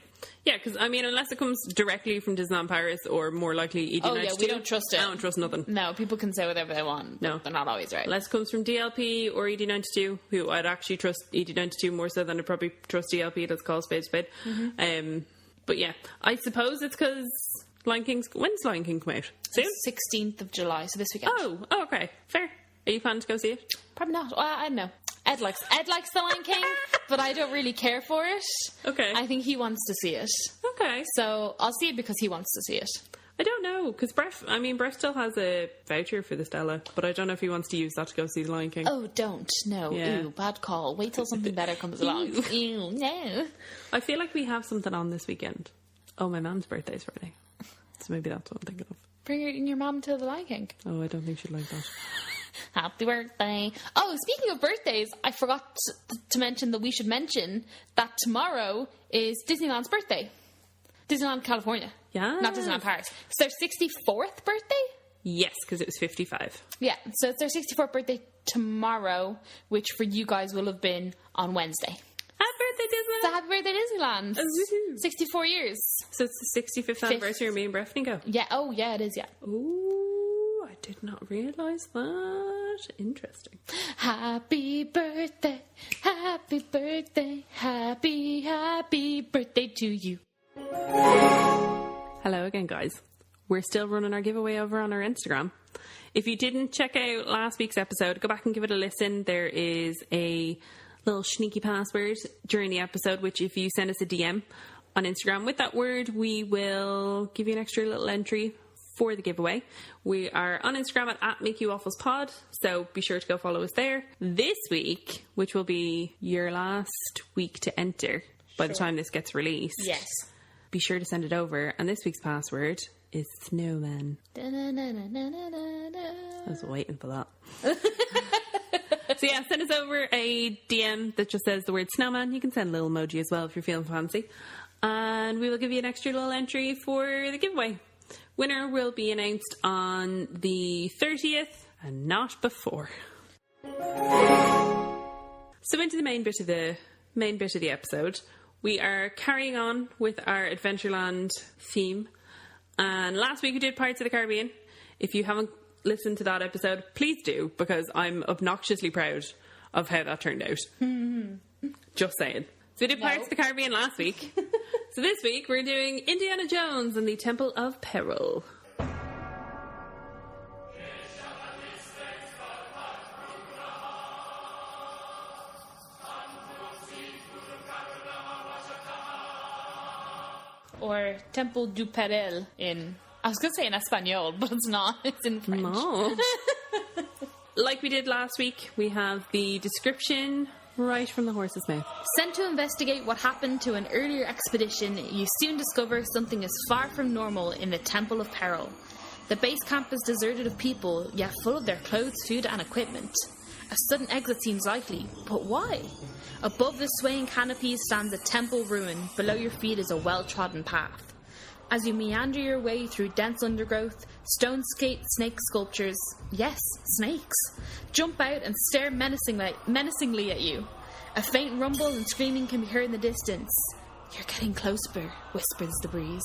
Yeah, because, I mean, unless it comes directly from Disneyland Paris or more likely ED92. Oh, yeah, we don't trust it. I don't trust nothing. No, people can say whatever they want. No. They're not always right. Unless it comes from DLP or ED92, who I'd actually trust ED92 more so than I'd probably trust DLP. Let's call spade spade. Mm-hmm. But yeah, I suppose it's because when's Lion King come out? Soon? 16th of July, so this weekend. Oh, okay. Fair. Are you planning to go see it? Probably not. Well, I don't know. Ed likes the Lion King, but I don't really care for it. Okay. I think he wants to see it. Okay. So I'll see it because he wants to see it. I don't know, because Brett still has a voucher for the Stella, but I don't know if he wants to use that to go see the Lion King. Oh, don't. No. Yeah. Ew, bad call. Wait till something better comes along. Ew, no. I feel like we have something on this weekend. Oh, my mum's birthday's Friday. So maybe that's what I'm thinking of. Bring your mum to the Lion King. Oh, I don't think she'd like that. Happy birthday. Oh, speaking of birthdays, I forgot to mention that we should mention that tomorrow is Disneyland's birthday. Disneyland, California. Yeah. Not Disneyland Paris. It's their 64th birthday? Yes, because it was 55. Yeah, so it's their 64th birthday tomorrow, which for you guys will have been on Wednesday. Happy birthday, Disneyland! So happy birthday, Disneyland. Oh, 64 years. So it's the 65th anniversary of me and Breffney go. Yeah, oh yeah, it is, yeah. Ooh, I did not realise that. Interesting. Happy birthday, happy birthday, happy birthday to you. Hello again, guys. We're still running our giveaway over on our Instagram. If you didn't check out last week's episode, go back and give it a listen. There is a little sneaky password during the episode, which if you send us a DM on Instagram with that word, we will give you an extra little entry for the giveaway. We are on Instagram at MakeYouWafflesPod, so be sure to go follow us there. This week, which will be your last week to enter by the time this gets released. Yes. Be sure to send it over. And this week's password is Snowman. I was waiting for that. So yeah, send us over a DM that just says the word snowman. You can send a little emoji as well if you're feeling fancy. And we will give you an extra little entry for the giveaway. Winner will be announced on the 30th and not before. So into the main bit of the episode. We are carrying on with our Adventureland theme. And last week we did Pirates of the Caribbean. If you haven't listened to that episode, please do, because I'm obnoxiously proud of how that turned out. Just saying. So we did Pirates of the Caribbean last week. So this week we're doing Indiana Jones and the Temple of Peril. Or Temple du Peril in... I was going to say in Espanol, but it's not. It's in French. No. Like we did last week, we have the description right from the horse's mouth. Sent to investigate what happened to an earlier expedition, you soon discover something is far from normal in the Temple of Peril. The base camp is deserted of people, yet full of their clothes, food and equipment. A sudden exit seems likely, but why? Above the swaying canopies stands a temple ruin. Below your feet is a well-trodden path. As you meander your way through dense undergrowth, stone snake sculptures, yes, snakes, jump out and stare menacingly at you. A faint rumble and screaming can be heard in the distance. You're getting closer, whispers the breeze.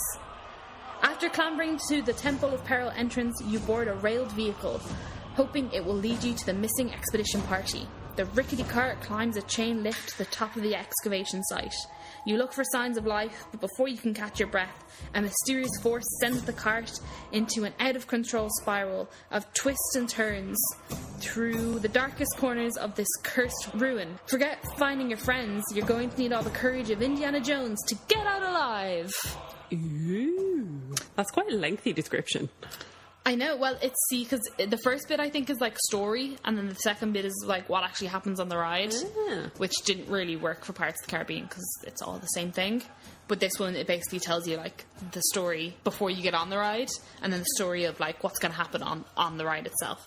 After clambering to the Temple of Peril entrance, you board a railed vehicle, hoping it will lead you to the missing expedition party. The rickety cart climbs a chain lift to the top of the excavation site. You look for signs of life, but before you can catch your breath, a mysterious force sends the cart into an out-of-control spiral of twists and turns through the darkest corners of this cursed ruin. Forget finding your friends, you're going to need all the courage of Indiana Jones to get out alive. Ooh, that's quite a lengthy description. I know, well, because the first bit I think is like story, and then the second bit is like what actually happens on the ride, which didn't really work for Pirates of the Caribbean because it's all the same thing. But this one, it basically tells you like the story before you get on the ride, and then the story of like what's going to happen on the ride itself.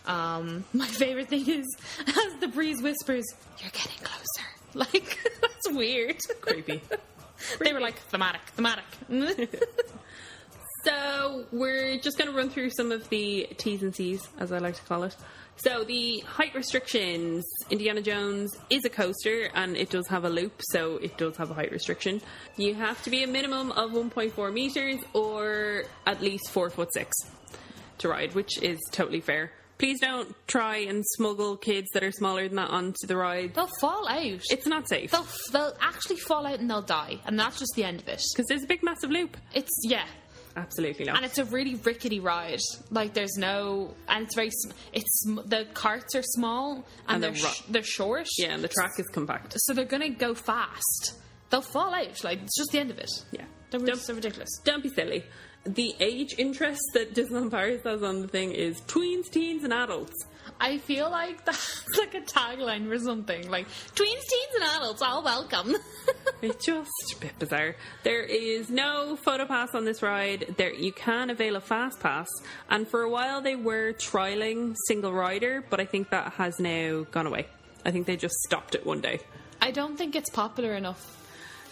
My favourite thing is, as the breeze whispers, you're getting closer. Like, that's weird. Creepy. They were like, thematic. So we're just going to run through some of the T's and C's, as I like to call it. So the height restrictions. Indiana Jones is a coaster, and it does have a loop, so it does have a height restriction. You have to be a minimum of 1.4 metres or at least 4'6" to ride, which is totally fair. Please don't try and smuggle kids that are smaller than that onto the ride. They'll fall out. It's not safe. They'll actually fall out and they'll die, and that's just the end of it. Because there's a big, massive loop. Absolutely not. And it's a really rickety ride. Like, there's no... And it's very... the carts are small, and they're short. Yeah, and the track is compact. So they're going to go fast. They'll fall out. Like, it's just the end of it. Yeah. They're so ridiculous. Don't be silly. The age interest that Disneyland Paris has on the thing is tweens, teens, and adults. I feel like that's like a tagline for something. Like, tweens, teens, and adults, all welcome. It's just a bit bizarre. There is no photo pass on this ride. You can avail a fast pass. And for a while they were trialling single rider, but I think that has now gone away. I think they just stopped it one day. I don't think it's popular enough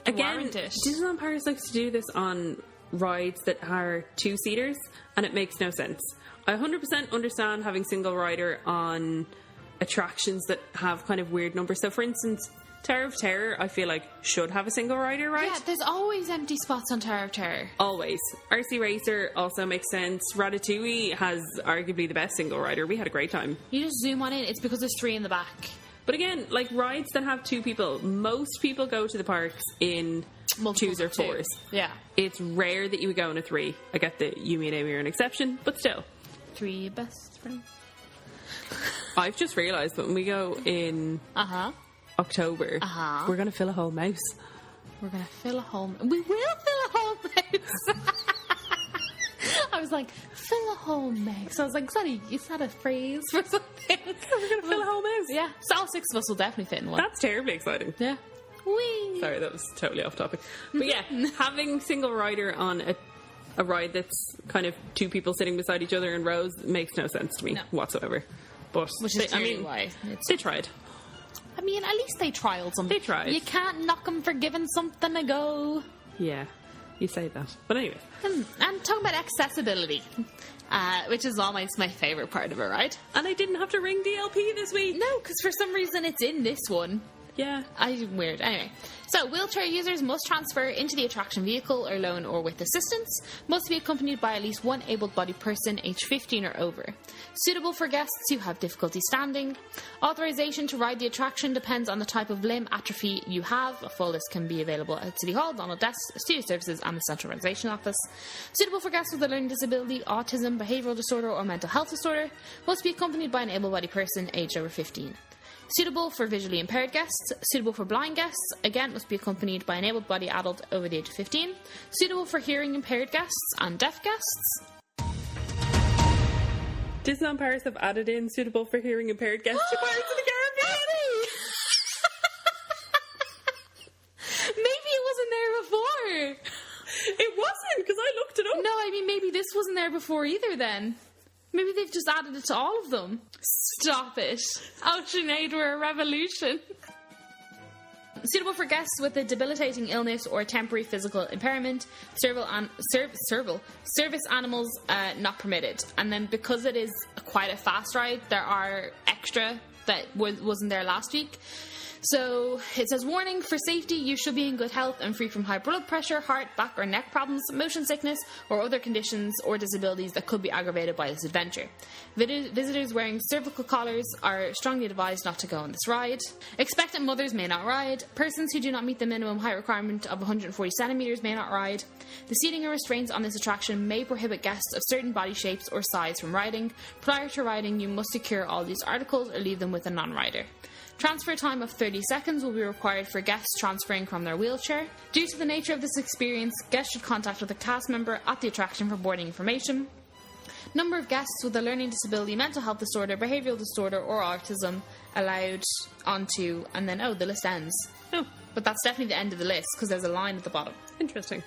to warrant it. Disneyland Paris likes to do this on rides that are two-seaters, and it makes no sense. I 100% understand having single rider on attractions that have kind of weird numbers. So, for instance, Tower of Terror, I feel like, should have a single rider, right? Yeah, there's always empty spots on Tower of Terror. Always. RC Racer also makes sense. Ratatouille has arguably the best single rider. We had a great time. You just zoom on in, it's because there's 3 in the back. But again, like rides that have 2 people, most people go to the parks in twos or 4s. Yeah. It's rare that you would go in a 3. I get that you, me, and Amy are an exception, but still. 3 best friends. I've just realised that when we go in October, we're going to fill a whole mouse. We're going to fill a whole... We will fill a whole mouse! I was like, fill a whole mouse. I was like, is that a phrase for something? We're going to fill a whole mouse. Yeah. So all 6 of us will definitely fit in one. That's terribly exciting. Yeah. Whee! Sorry, that was totally off topic. But yeah, having single rider on a ride that's kind of 2 people sitting beside each other in rows makes no sense to me whatsoever. But which is why they tried. I mean, at least they trialed something. They tried. You can't knock them for giving something a go. Yeah, you say that. But anyway. And talking about accessibility, which is almost my favourite part of it, right? And I didn't have to ring DLP this week. No, because for some reason it's in this one. Yeah. Weird. Anyway. So, wheelchair users must transfer into the attraction vehicle alone or with assistance, must be accompanied by at least one able-bodied person aged 15 or over. Suitable for guests who have difficulty standing. Authorization to ride the attraction depends on the type of limb atrophy you have. A full list can be available at City Hall, Donald Desk, Studio Services and the Central Reservation Office. Suitable for guests with a learning disability, autism, behavioural disorder or mental health disorder, must be accompanied by an able-bodied person aged over 15. Suitable for visually impaired guests. Suitable for blind guests. Again, must be accompanied by an able-bodied adult over the age of 15. Suitable for hearing impaired guests and deaf guests. Disneyland Paris have added in suitable for hearing impaired guests to Pirates of the Caribbean. Maybe it wasn't there before. It wasn't, because I looked it up. No, I mean, maybe this wasn't there before either then. Maybe they've just added it to all of them. Stop it. Oh, Sinead, we're a revolution. Suitable for guests with a debilitating illness or temporary physical impairment. Service animals not permitted. And then because it is quite a fast ride, there are extra that wasn't there last week. So it says, warning, for safety, you should be in good health and free from high blood pressure, heart, back or neck problems, motion sickness, or other conditions or disabilities that could be aggravated by this adventure. Visitors wearing cervical collars are strongly advised not to go on this ride. Expectant mothers may not ride. Persons who do not meet the minimum height requirement of 140 centimetres may not ride. The seating and restraints on this attraction may prohibit guests of certain body shapes or size from riding. Prior to riding, you must secure all these articles or leave them with a non-rider. Transfer time of 30 seconds will be required for guests transferring from their wheelchair. Due to the nature of this experience, guests should contact with a cast member at the attraction for boarding information. Number of guests with a learning disability, mental health disorder, behavioural disorder or autism allowed onto, and then, the list ends. Oh. But that's definitely the end of the list because there's a line at the bottom. Interesting.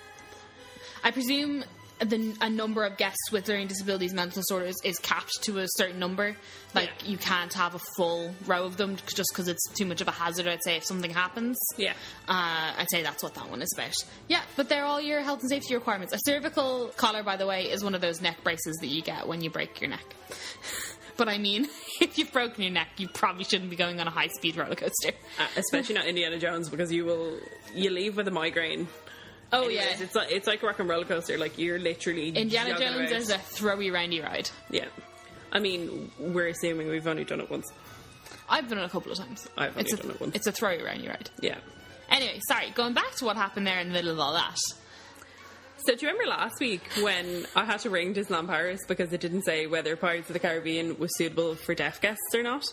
I presume a number of guests with learning disabilities, mental disorders is capped to a certain number. You can't have a full row of them just because it's too much of a hazard, I'd say, if something happens. Yeah. I'd say that's what that one is about. Yeah, but they're all your health and safety requirements. A cervical collar, by the way, is one of those neck braces that you get when you break your neck. But I mean, if you've broken your neck, you probably shouldn't be going on a high-speed roller coaster. Especially not Indiana Jones, because you leave with a migraine. Oh, anyways, yeah. It's like a rock and roller coaster. Like, you're literally Indiana Jones is a throwy, roundy ride. Yeah. I mean, we're assuming we've only done it once. I've done it a couple of times. I've only done it once. It's a throwy, roundy ride. Yeah. Anyway, sorry, going back to what happened there in the middle of all that. So do you remember last week when I had to ring Disneyland Paris because it didn't say whether Pirates of the Caribbean was suitable for deaf guests or not?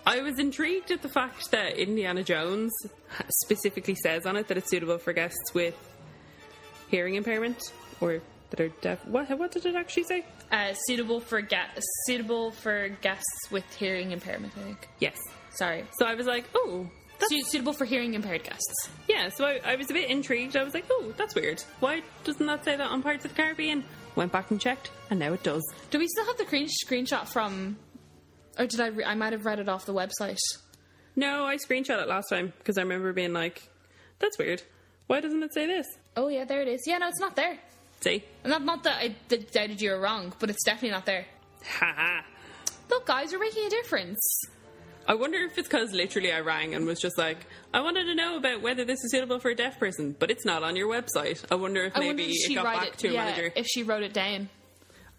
I was intrigued at the fact that Indiana Jones specifically says on it that it's suitable for guests with hearing impairment or that are deaf. What did it actually say? Suitable for guests with hearing impairment, I think. Yes. Sorry. So I was like, oh, that's suitable for hearing impaired guests. Yeah, so I was a bit intrigued. I was like, oh, that's weird. Why doesn't that say that on Pirates of the Caribbean? Went back and checked, and now it does. Do we still have the screenshot from... Or did I might have read it off the website. No, I screenshot it last time, because I remember being like, that's weird. Why doesn't it say this? Oh, yeah, there it is. Yeah, no, it's not there. See? Not that I doubted you were wrong, but it's definitely not there. Ha. Look, guys, we're making a difference. I wonder if it's because literally I rang and was just like, I wanted to know about whether this is suitable for a deaf person, but it's not on your website. I wonder if maybe it got back to a manager. If she wrote it down.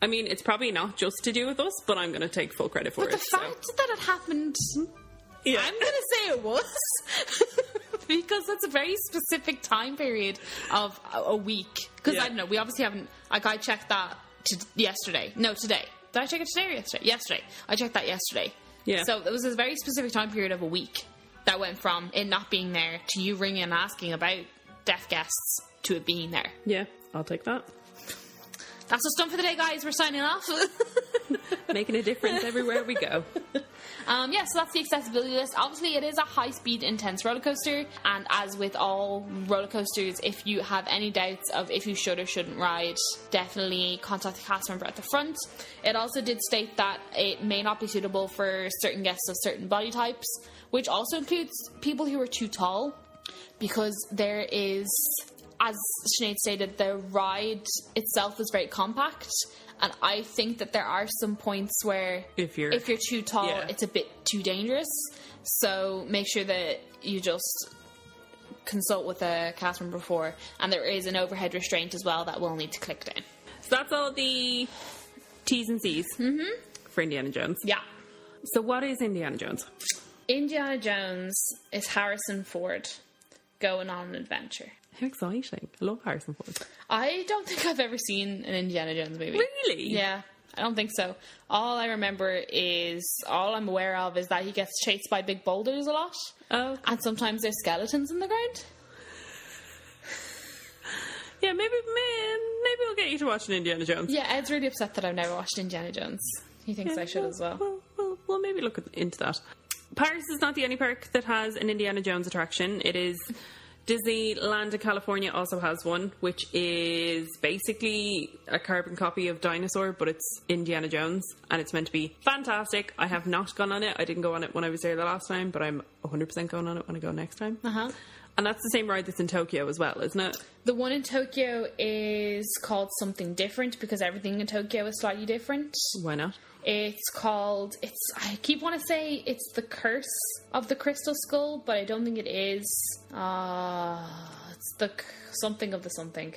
I mean, it's probably not just to do with us, but I'm going to take full credit for it. But the fact that it happened... Yeah. I'm going to say it was. Because that's a very specific time period of a week. Because I don't know, we obviously haven't... Like, I checked that yesterday. No, today. Did I check it today or yesterday? Yesterday. I checked that yesterday. Yeah. So it was a very specific time period of a week that went from it not being there to you ringing and asking about deaf guests to it being there. Yeah, I'll take that. That's us done for the day, guys. We're signing off. Making a difference everywhere we go. So that's the accessibility list. Obviously, it is a high-speed, intense roller coaster, and as with all roller coasters, if you have any doubts of if you should or shouldn't ride, definitely contact the cast member at the front. It also did state that it may not be suitable for certain guests of certain body types, which also includes people who are too tall, because there is... as Sinead stated, the ride itself is very compact, and I think that there are some points where if you're too tall, it's a bit too dangerous. So make sure that you just consult with a cast member before, and there is an overhead restraint as well that will need to click down. So that's all the T's and C's for Indiana Jones. Yeah. So what is Indiana Jones? Indiana Jones is Harrison Ford going on an adventure. How exciting. I love Harrison Ford. I don't think I've ever seen an Indiana Jones movie. Really? Yeah, I don't think so. All I'm aware of is that he gets chased by big boulders a lot. Oh. And sometimes there's skeletons in the ground. Yeah, maybe we'll get you to watch an Indiana Jones. Yeah, Ed's really upset that I've never watched Indiana Jones. He thinks I should as well. We'll maybe look into that. Paris is not the only park that has an Indiana Jones attraction. It is Disneyland in California also has one, which is basically a carbon copy of Dinosaur, but it's Indiana Jones, and it's meant to be fantastic. I have not gone on it. I didn't go on it when I was there the last time, but I'm 100% going on it when I go next time. And that's the same ride that's in Tokyo as well, isn't it? The one in Tokyo is called something different because everything in Tokyo is slightly different. Why not? It's called, I keep wanting to say it's the Curse of the Crystal Skull, but I don't think it is. It's the something of the something.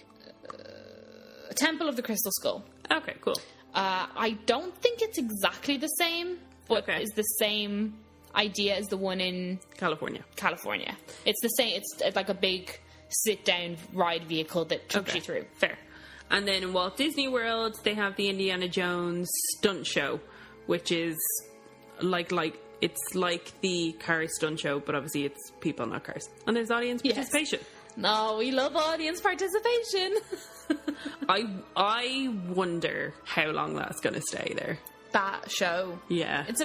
Temple of the Crystal Skull. Okay, cool. I don't think it's exactly the same, but it's the same idea as the one in California. It's the same. It's like a big sit-down ride vehicle that takes you through. Fair. And then in Walt Disney World, they have the Indiana Jones stunt show, which is like it's like the Cars stunt show, but obviously it's people, not cars. And there's audience participation. No, we love audience participation. I wonder how long that's going to stay there. That show. Yeah. It's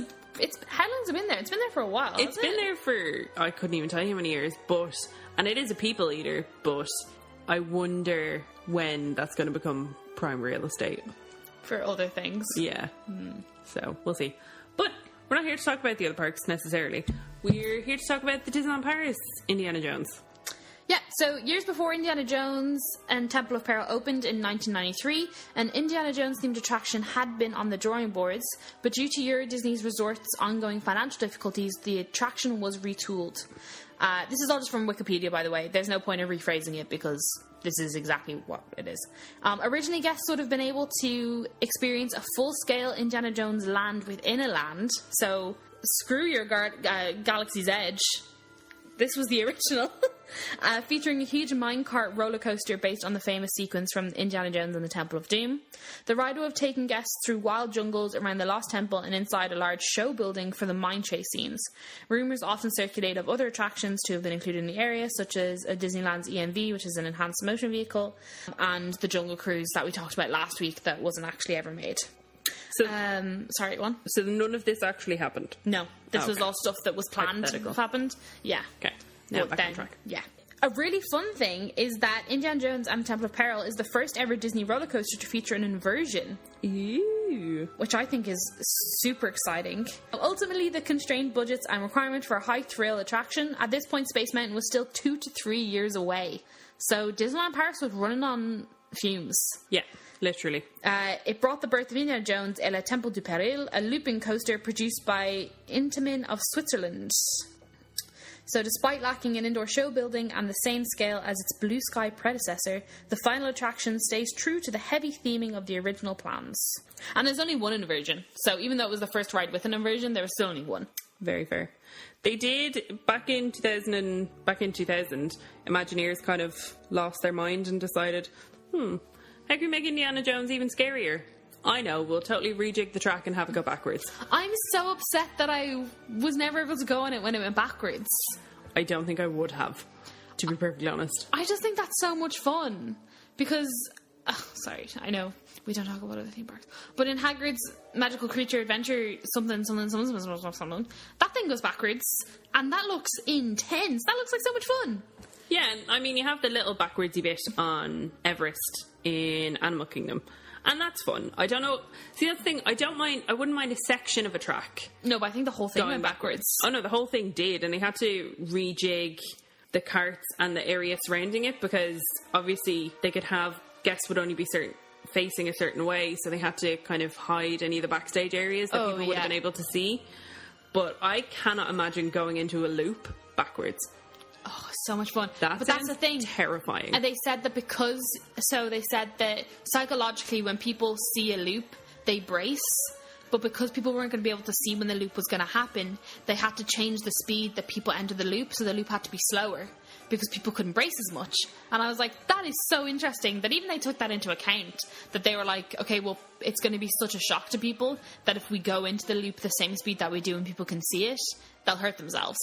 how long's it been there? It's been there for a while. It's been there for, I couldn't even tell you how many years, and it is a people eater, but I wonder when that's going to become prime real estate. For other things. Yeah. So, we'll see. But we're not here to talk about the other parks necessarily. We're here to talk about the Disneyland Paris Indiana Jones. Yeah, so years before Indiana Jones and Temple of Peril opened in 1993, an Indiana Jones themed attraction had been on the drawing boards, but due to Euro Disney's resort's ongoing financial difficulties, the attraction was retooled. This is all just from Wikipedia, by the way. There's no point in rephrasing it because this is exactly what it is. Originally, guests would have been able to experience a full-scale Indiana Jones land within a land, so screw your Galaxy's Edge. This was the original. Featuring a huge minecart roller coaster based on the famous sequence from Indiana Jones and the Temple of Doom. The ride would have taken guests through wild jungles around the Lost Temple and inside a large show building for the mine chase scenes. Rumours often circulate of other attractions to have been included in the area, such as Disneyland's EMV, which is an enhanced motion vehicle, and the Jungle Cruise that we talked about last week that wasn't actually ever made. So, sorry, one. So none of this actually happened? No. This was all stuff that was planned to have happened. Yeah. Okay. Now back on track. Yeah. A really fun thing is that Indiana Jones and Temple of Peril is the first ever Disney roller coaster to feature an inversion. Ew. Which I think is super exciting. Ultimately, the constrained budgets and requirement for a high thrill attraction, at this point Space Mountain was still 2 to 3 years away. So Disneyland Paris was running on fumes. Yeah, literally. It brought the birth of Indiana Jones et le Temple du Peril, a looping coaster produced by Intamin of Switzerland. So despite lacking an indoor show building and the same scale as its Blue Sky predecessor, the final attraction stays true to the heavy theming of the original plans. And there's only one inversion, so even though it was the first ride with an inversion, there was still only one. Very fair. They did, back in 2000, Imagineers kind of lost their mind and decided, how can we make Indiana Jones even scarier? I know, we'll totally rejig the track and have it go backwards. I'm so upset that I was never able to go on it when it went backwards. I don't think I would have, to be perfectly honest. I just think that's so much fun. Because, sorry, I know we don't talk about other theme parks, but in Hagrid's Magical Creature Adventure, something, that thing goes backwards, and that looks intense. That looks like so much fun. Yeah, I mean, you have the little backwardsy bit on Everest in Animal Kingdom. And that's fun. I don't know. See, that's the thing. I wouldn't mind a section of a track. No, but I think the whole thing went backwards. Oh, no, the whole thing did. And they had to rejig the carts and the area surrounding it, because obviously they could have guests would only be facing a certain way, so they had to kind of hide any of the backstage areas that people would have been able to see. But I cannot imagine going into a loop backwards. Oh, so much fun. But that's the thing. Terrifying. And they said that they said that psychologically when people see a loop, they brace. But because people weren't going to be able to see when the loop was going to happen, they had to change the speed that people enter the loop, so the loop had to be slower because people couldn't brace as much. And I was like, that is so interesting that even they took that into account, that they were like, okay, well, it's going to be such a shock to people that if we go into the loop the same speed that we do and people can see it, they'll hurt themselves.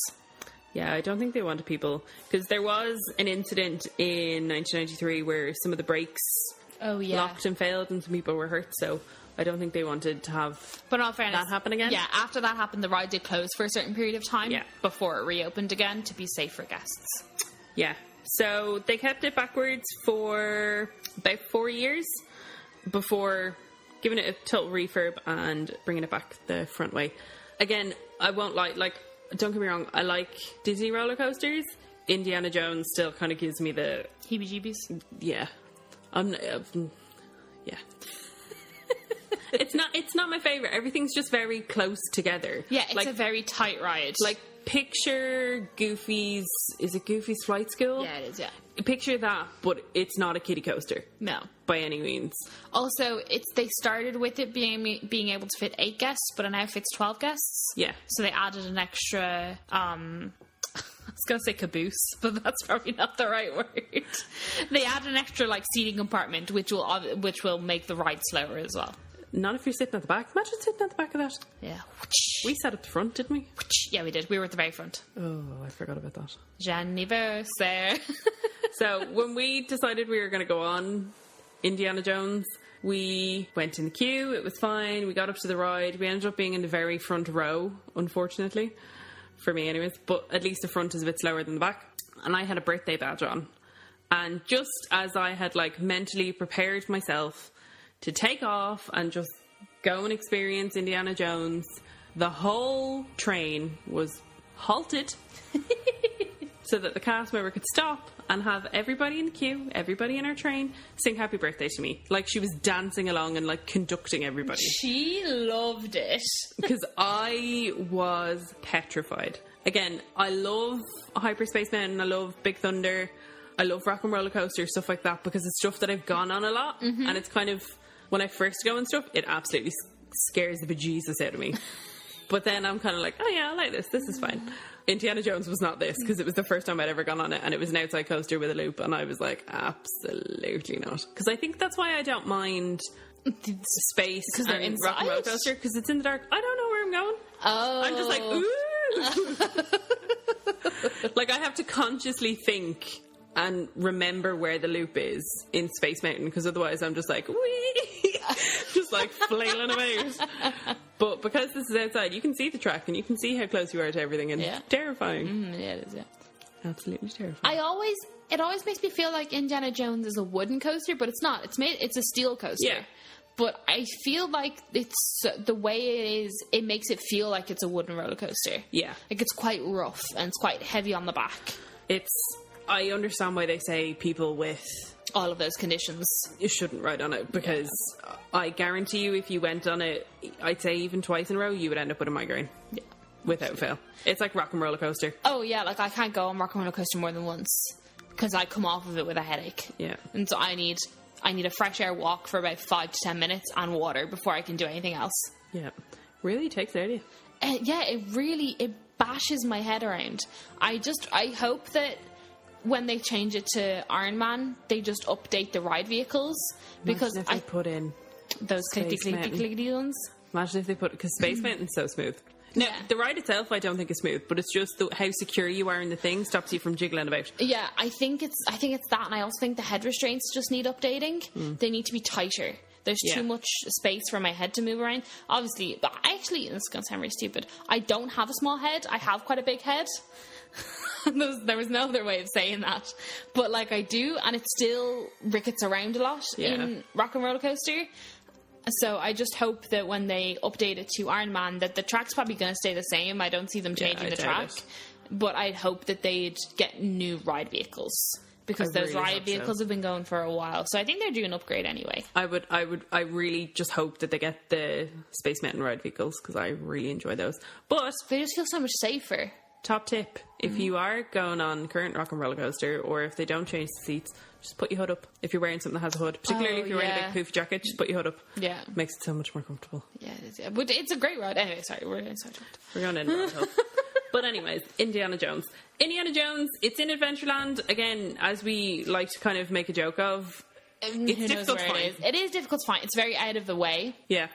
Yeah, I don't think they wanted people, because there was an incident in 1993 where some of the brakes locked and failed and some people were hurt, so I don't think they wanted to have but in all fairness, that happen again. Yeah, after that happened, the ride did close for a certain period of time before it reopened again to be safe for guests. Yeah, so they kept it backwards for about 4 years before giving it a total refurb and bringing it back the front way. Again, I won't lie, don't get me wrong, I like Disney roller coasters. Indiana Jones still kind of gives me the heebie-jeebies. Yeah. Yeah. It's not my favourite. Everything's just very close together. Yeah, it's a very tight ride. Like, picture Goofy's... Is it Goofy's Flight School? Yeah, it is, yeah. Picture that, but it's not a kiddie coaster. No. By any means. Also, they started with it being able to fit 8 guests, but it now fits 12 guests. Yeah. So they added an extra... I was going to say caboose, but that's probably not the right word. They added an extra, seating compartment, which will make the ride slower as well. Not if you're sitting at the back. Imagine sitting at the back of that. Yeah. We sat at the front, didn't we? Yeah, we did. We were at the very front. Oh, I forgot about that. J'anniversaire. So, when we decided we were going to go on Indiana Jones, we went in the queue. It was fine. We got up to the ride. We ended up being in the very front row, unfortunately. For me, anyways. But at least the front is a bit slower than the back. And I had a birthday badge on. And just as I had, mentally prepared myself to take off and just go and experience Indiana Jones, the whole train was halted so that the cast member could stop and have everybody in the queue, everybody in our train, sing happy birthday to me. She was dancing along and conducting everybody. She loved it. Because I was petrified. Again, I love Hyperspace Mountain, I love Big Thunder, I love Rock and Roller Coaster, stuff like that, because it's stuff that I've gone on a lot, and it's kind of... When I first go and stuff, it absolutely scares the bejesus out of me. But then I'm kind of like, oh yeah, I like this. This is fine. Indiana Jones was not this, because it was the first time I'd ever gone on it, and it was an outside coaster with a loop, and I was like, absolutely not. Because I think that's why I don't mind space and Rock and Roller Coaster, because it's in the dark. I don't know where I'm going. Oh. I'm just ooh. I have to consciously think and remember where the loop is in Space Mountain, because otherwise I'm just wee, just flailing about. But because this is outside, you can see the track and you can see how close you are to everything, and it's terrifying. Yeah, it is, yeah. Absolutely terrifying. It always makes me feel like Indiana Jones is a wooden coaster, but it's not. It's a steel coaster. Yeah. But I feel like it's the way it is, it makes it feel like it's a wooden roller coaster. Yeah. It's quite rough and it's quite heavy on the back. I understand why they say people with all of those conditions you shouldn't ride on it, because I guarantee you if you went on it, I'd say even twice in a row, you would end up with a migraine. Yeah. Without fail. It's like Rock and Roller Coaster. Oh yeah, I can't go on Rock and Roller Coaster more than once because I come off of it with a headache. Yeah. And so I need a fresh air walk for about 5 to 10 minutes and water before I can do anything else. Yeah. Really takes it out of you. Yeah, it bashes my head around. I hope that when they change it to Iron Man, they just update the ride vehicles, because Imagine if they put in those clickety ones. Imagine if they put, because Space Mountain's so smooth. No, the ride itself I don't think is smooth, but it's just how secure you are in the thing stops you from jiggling about. Yeah, I think it's that, and I also think the head restraints just need updating. They need to be tighter. There's too much space for my head to move around. Obviously, but actually, this is going to sound really stupid, I don't have a small head. I have quite a big head. There was no other way of saying that. But I do, and it still rickets around a lot in Rock and Roller Coaster. So I just hope that when they update it to Iron Man, that the track's probably going to stay the same. I don't see them changing the track. but I'd hope that they'd get new ride vehicles. Because those ride vehicles have been going for a while. So I think they're due an upgrade anyway. I really just hope that they get the Space Mountain ride vehicles, because I really enjoy those. But they just feel so much safer. Top tip, if you are going on current Rock and Roller Coaster, or if they don't change the seats, just put your hood up. If you're wearing something that has a hood, particularly if you're wearing a big poofy jacket, just put your hood up. Yeah. Makes it so much more comfortable. Yeah, it is. Yeah. But it's a great ride. Anyway, sorry, we're going in ride hub. But anyways, Indiana Jones. Indiana Jones, it's in Adventureland. Again, as we like to kind of make a joke of, it's difficult to find. It is difficult to find. It's very out of the way. Yeah.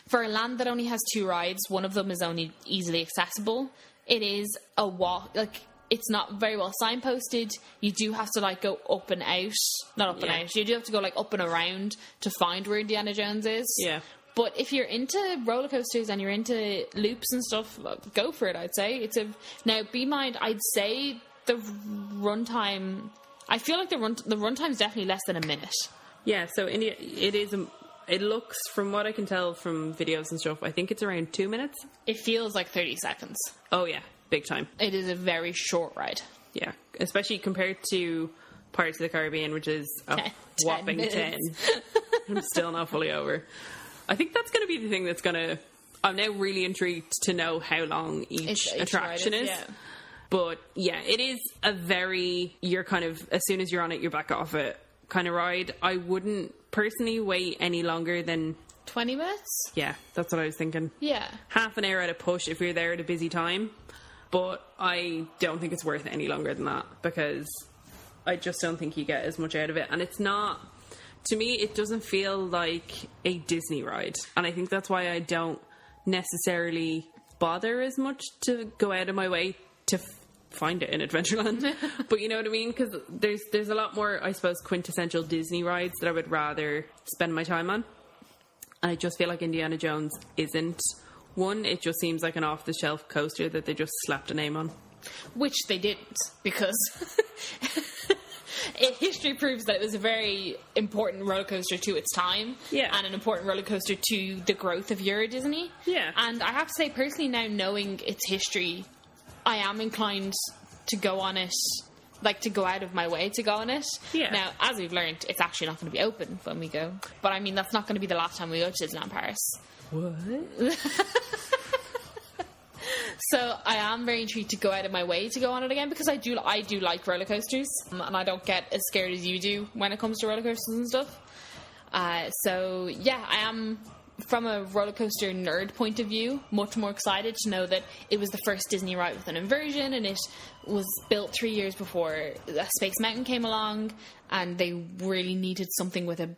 For a land that only has 2 rides, one of them is only easily accessible. It is a walk, like, it's not very well signposted. You do have to, like, go up and out. Not up and out. You do have to go, like, up and around to find where Indiana Jones is. Yeah. But if you're into roller coasters and you're into loops and stuff, go for it, I'd say. Now, be mind, I'd say the runtime... I feel like the runtime's definitely less than a minute. Yeah, so it looks, from what I can tell from videos and stuff, I think it's around 2 minutes. It feels like 30 seconds. Oh, yeah. Big time. It is a very short ride. Yeah. Especially compared to Pirates of the Caribbean, which is a whopping 10. I'm still not fully over. I think that's going to be the thing that's going to... I'm now really intrigued to know how long each attraction is. Yeah. But, yeah, it is a very... You're kind of... As soon as you're on it, you're back off it kind of ride. I wouldn't personally wait any longer than... 20 minutes? Yeah, that's what I was thinking. Yeah. Half an hour at a push if you're there at a busy time. But I don't think it's worth it any longer than that, because I just don't think you get as much out of it. And it's not... To me, it doesn't feel like a Disney ride. And I think that's why I don't necessarily bother as much to go out of my way to find it in Adventureland. But you know what I mean? Because there's a lot more, I suppose, quintessential Disney rides that I would rather spend my time on. And I just feel like Indiana Jones isn't one. It just seems like an off-the-shelf coaster that they just slapped a name on. Which they didn't, because... History proves that it was a very important roller coaster to its time, and an important roller coaster to the growth of Euro Disney. Yeah. And I have to say, personally, now knowing its history, I am inclined to go on it, like to go out of my way to go on it. Yeah. Now, as we've learned, it's actually not going to be open when we go. But I mean, that's not going to be the last time we go to Disneyland Paris. What? So I am very intrigued to go out of my way to go on it again, because I do like roller coasters, and I don't get as scared as you do when it comes to roller coasters and stuff. So yeah, I am, from a roller coaster nerd point of view, much more excited to know that it was the first Disney ride with an inversion, and it was built 3 years before Space Mountain came along, and they really needed something with a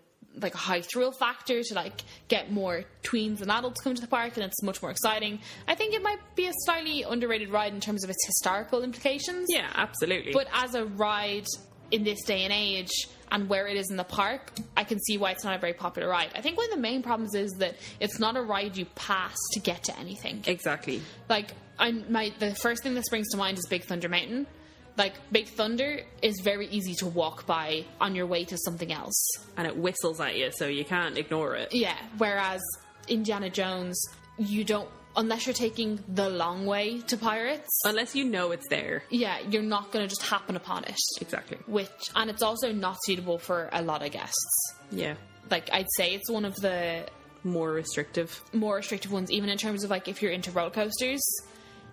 high thrill factor to like get more tweens and adults come to the park, and it's much more exciting. I think it might be a slightly underrated ride in terms of its historical implications. Yeah, absolutely. But as a ride in this day and age, and where it is in the park, I can see why it's not a very popular ride. I think one of the main problems is that it's not a ride you pass to get to anything. Exactly. Like, the first thing that springs to mind is Big Thunder Mountain. Like, Big Thunder is very easy to walk by on your way to something else. And it whistles at you, so you can't ignore it. Yeah, whereas Indiana Jones, you don't... Unless you're taking the long way to Pirates... Unless you know it's there. Yeah, you're not going to just happen upon it. Exactly. And it's also not suitable for a lot of guests. Yeah. Like, I'd say it's one of the... More restrictive ones, even in terms of, like, if you're into roller coasters...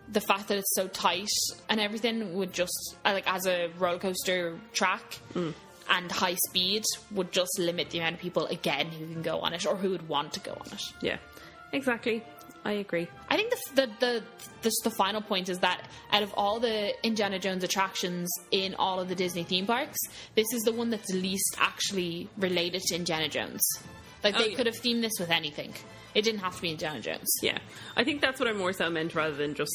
The fact that it's so tight and everything would just, like, as a roller coaster track and high speed, would just limit the amount of people, again, who can go on it or who would want to go on it. Yeah, exactly. I agree. I think the final point is that out of all the Indiana Jones attractions in all of the Disney theme parks, this is the one that's least actually related to Indiana Jones. Like, they could have themed this with anything. It didn't have to be Indiana Jones. Yeah. I think that's what I more so meant, rather than just...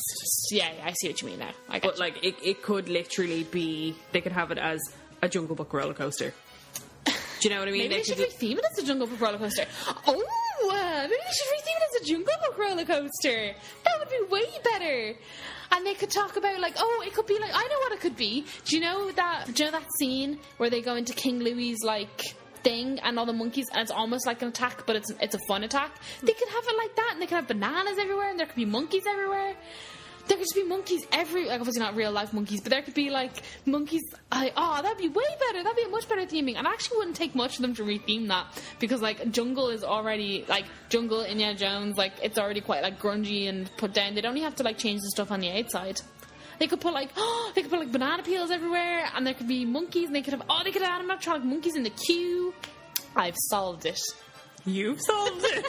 Yeah, I see what you mean now. But, like, it could literally be... They could have it as a Jungle Book roller coaster. Do you know what I mean? Maybe they should retheme it as a Jungle Book roller coaster. Oh, maybe they should retheme it as a Jungle Book roller coaster. That would be way better. And they could talk about, like, it could be like... I know what it could be. Do you know that scene where they go into King Louie's, like... thing and all the monkeys, and it's almost like an attack, but it's a fun attack? They could have it like that, and they could have bananas everywhere, and there could be monkeys everywhere. there could just be monkeys like obviously not real life monkeys, but there could be like monkeys. That'd be way better. That'd be a much better theming. And I actually wouldn't take much for them to retheme that, because like Jungle is already like Jungle, Indiana Jones, like it's already quite like grungy and put down. They'd only have to like change the stuff on the outside. They could put like banana peels everywhere, and there could be monkeys, and they could have animatronic monkeys in the queue. I've solved it. You've solved it.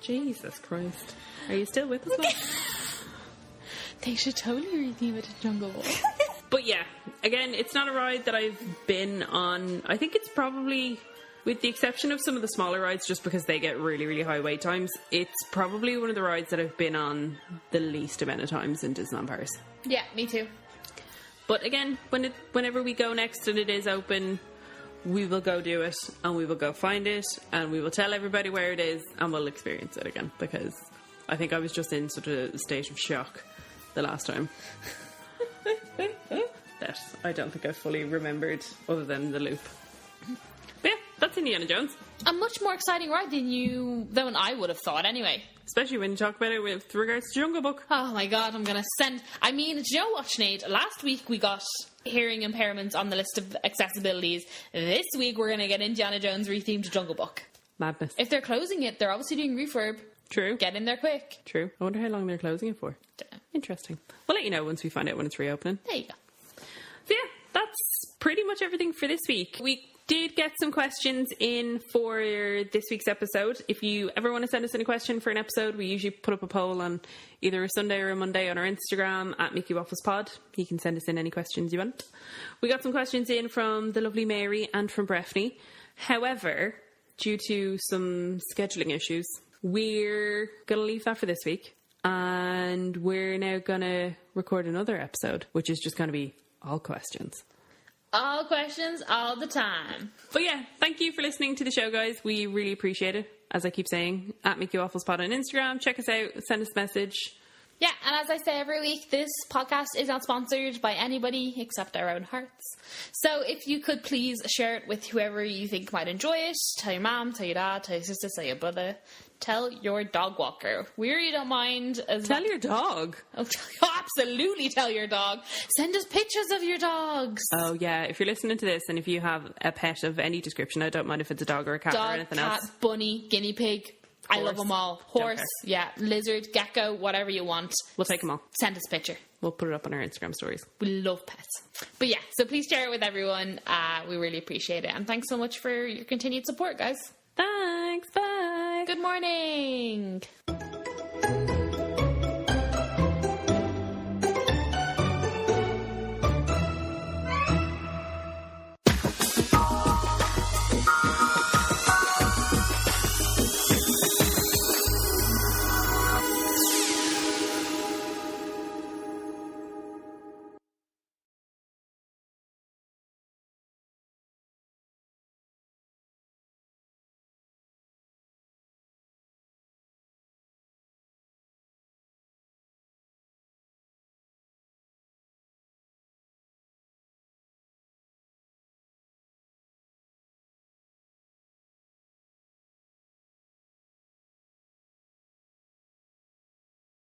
Jesus Christ. Are you still with us, Mom? They should totally retheme it to Jungle Book. But yeah, again, it's not a ride that I've been on. I think it's probably, with the exception of some of the smaller rides, just because they get really, really high wait times, it's probably one of the rides that I've been on the least amount of times in Disneyland Paris. Yeah, me too. But again, whenever we go next and it is open, we will go do it, and we will go find it, and we will tell everybody where it is, and we'll experience it again, because I think I was just in such a state of shock the last time that I don't think I fully remembered, other than the loop. But yeah, that's Indiana Jones. A much more exciting ride than I would have thought anyway. Especially when you talk about it with regards to Jungle Book. Oh my god, I'm gonna send... I mean, do you know what, Sinead? Last week we got hearing impairments on the list of accessibilities. This week we're gonna get Indiana Jones rethemed to Jungle Book. Madness. If they're closing it, they're obviously doing refurb. True. Get in there quick. True. I wonder how long they're closing it for. Dunno. Interesting. We'll let you know once we find out when it's reopening. There you go. So yeah, that's pretty much everything for this week. We did get some questions in for this week's episode. If you ever want to send us any question for an episode, we usually put up a poll on either a Sunday or a Monday on our Instagram at Mickey Waffles Pod. You can send us in any questions you want. We got some questions in from the lovely Mary and from Breffney. However, due to some scheduling issues, we're going to leave that for this week. And we're now going to record another episode, which is just going to be all questions. All questions, all the time. But yeah, thank you for listening to the show, guys. We really appreciate it. As I keep saying, at Mickey Waffles Pod on Instagram. Check us out. Send us a message. Yeah, and as I say every week, this podcast is not sponsored by anybody except our own hearts. So if you could please share it with whoever you think might enjoy it. Tell your mom, tell your dad, tell your sister, tell your brother. Tell your dog walker. We really don't mind. Tell your dog. Oh, absolutely tell your dog. Send us pictures of your dogs. Oh, yeah. If you're listening to this and if you have a pet of any description, I don't mind if it's a dog or a cat or anything else. Dog, cat, bunny, guinea pig. Horse. I love them all. Horse, yeah. Lizard, gecko, whatever you want. We'll take them all. Send us a picture. We'll put it up on our Instagram stories. We love pets. But yeah, so please share it with everyone. We really appreciate it. And thanks so much for your continued support, guys. Thanks. Bye. Good morning.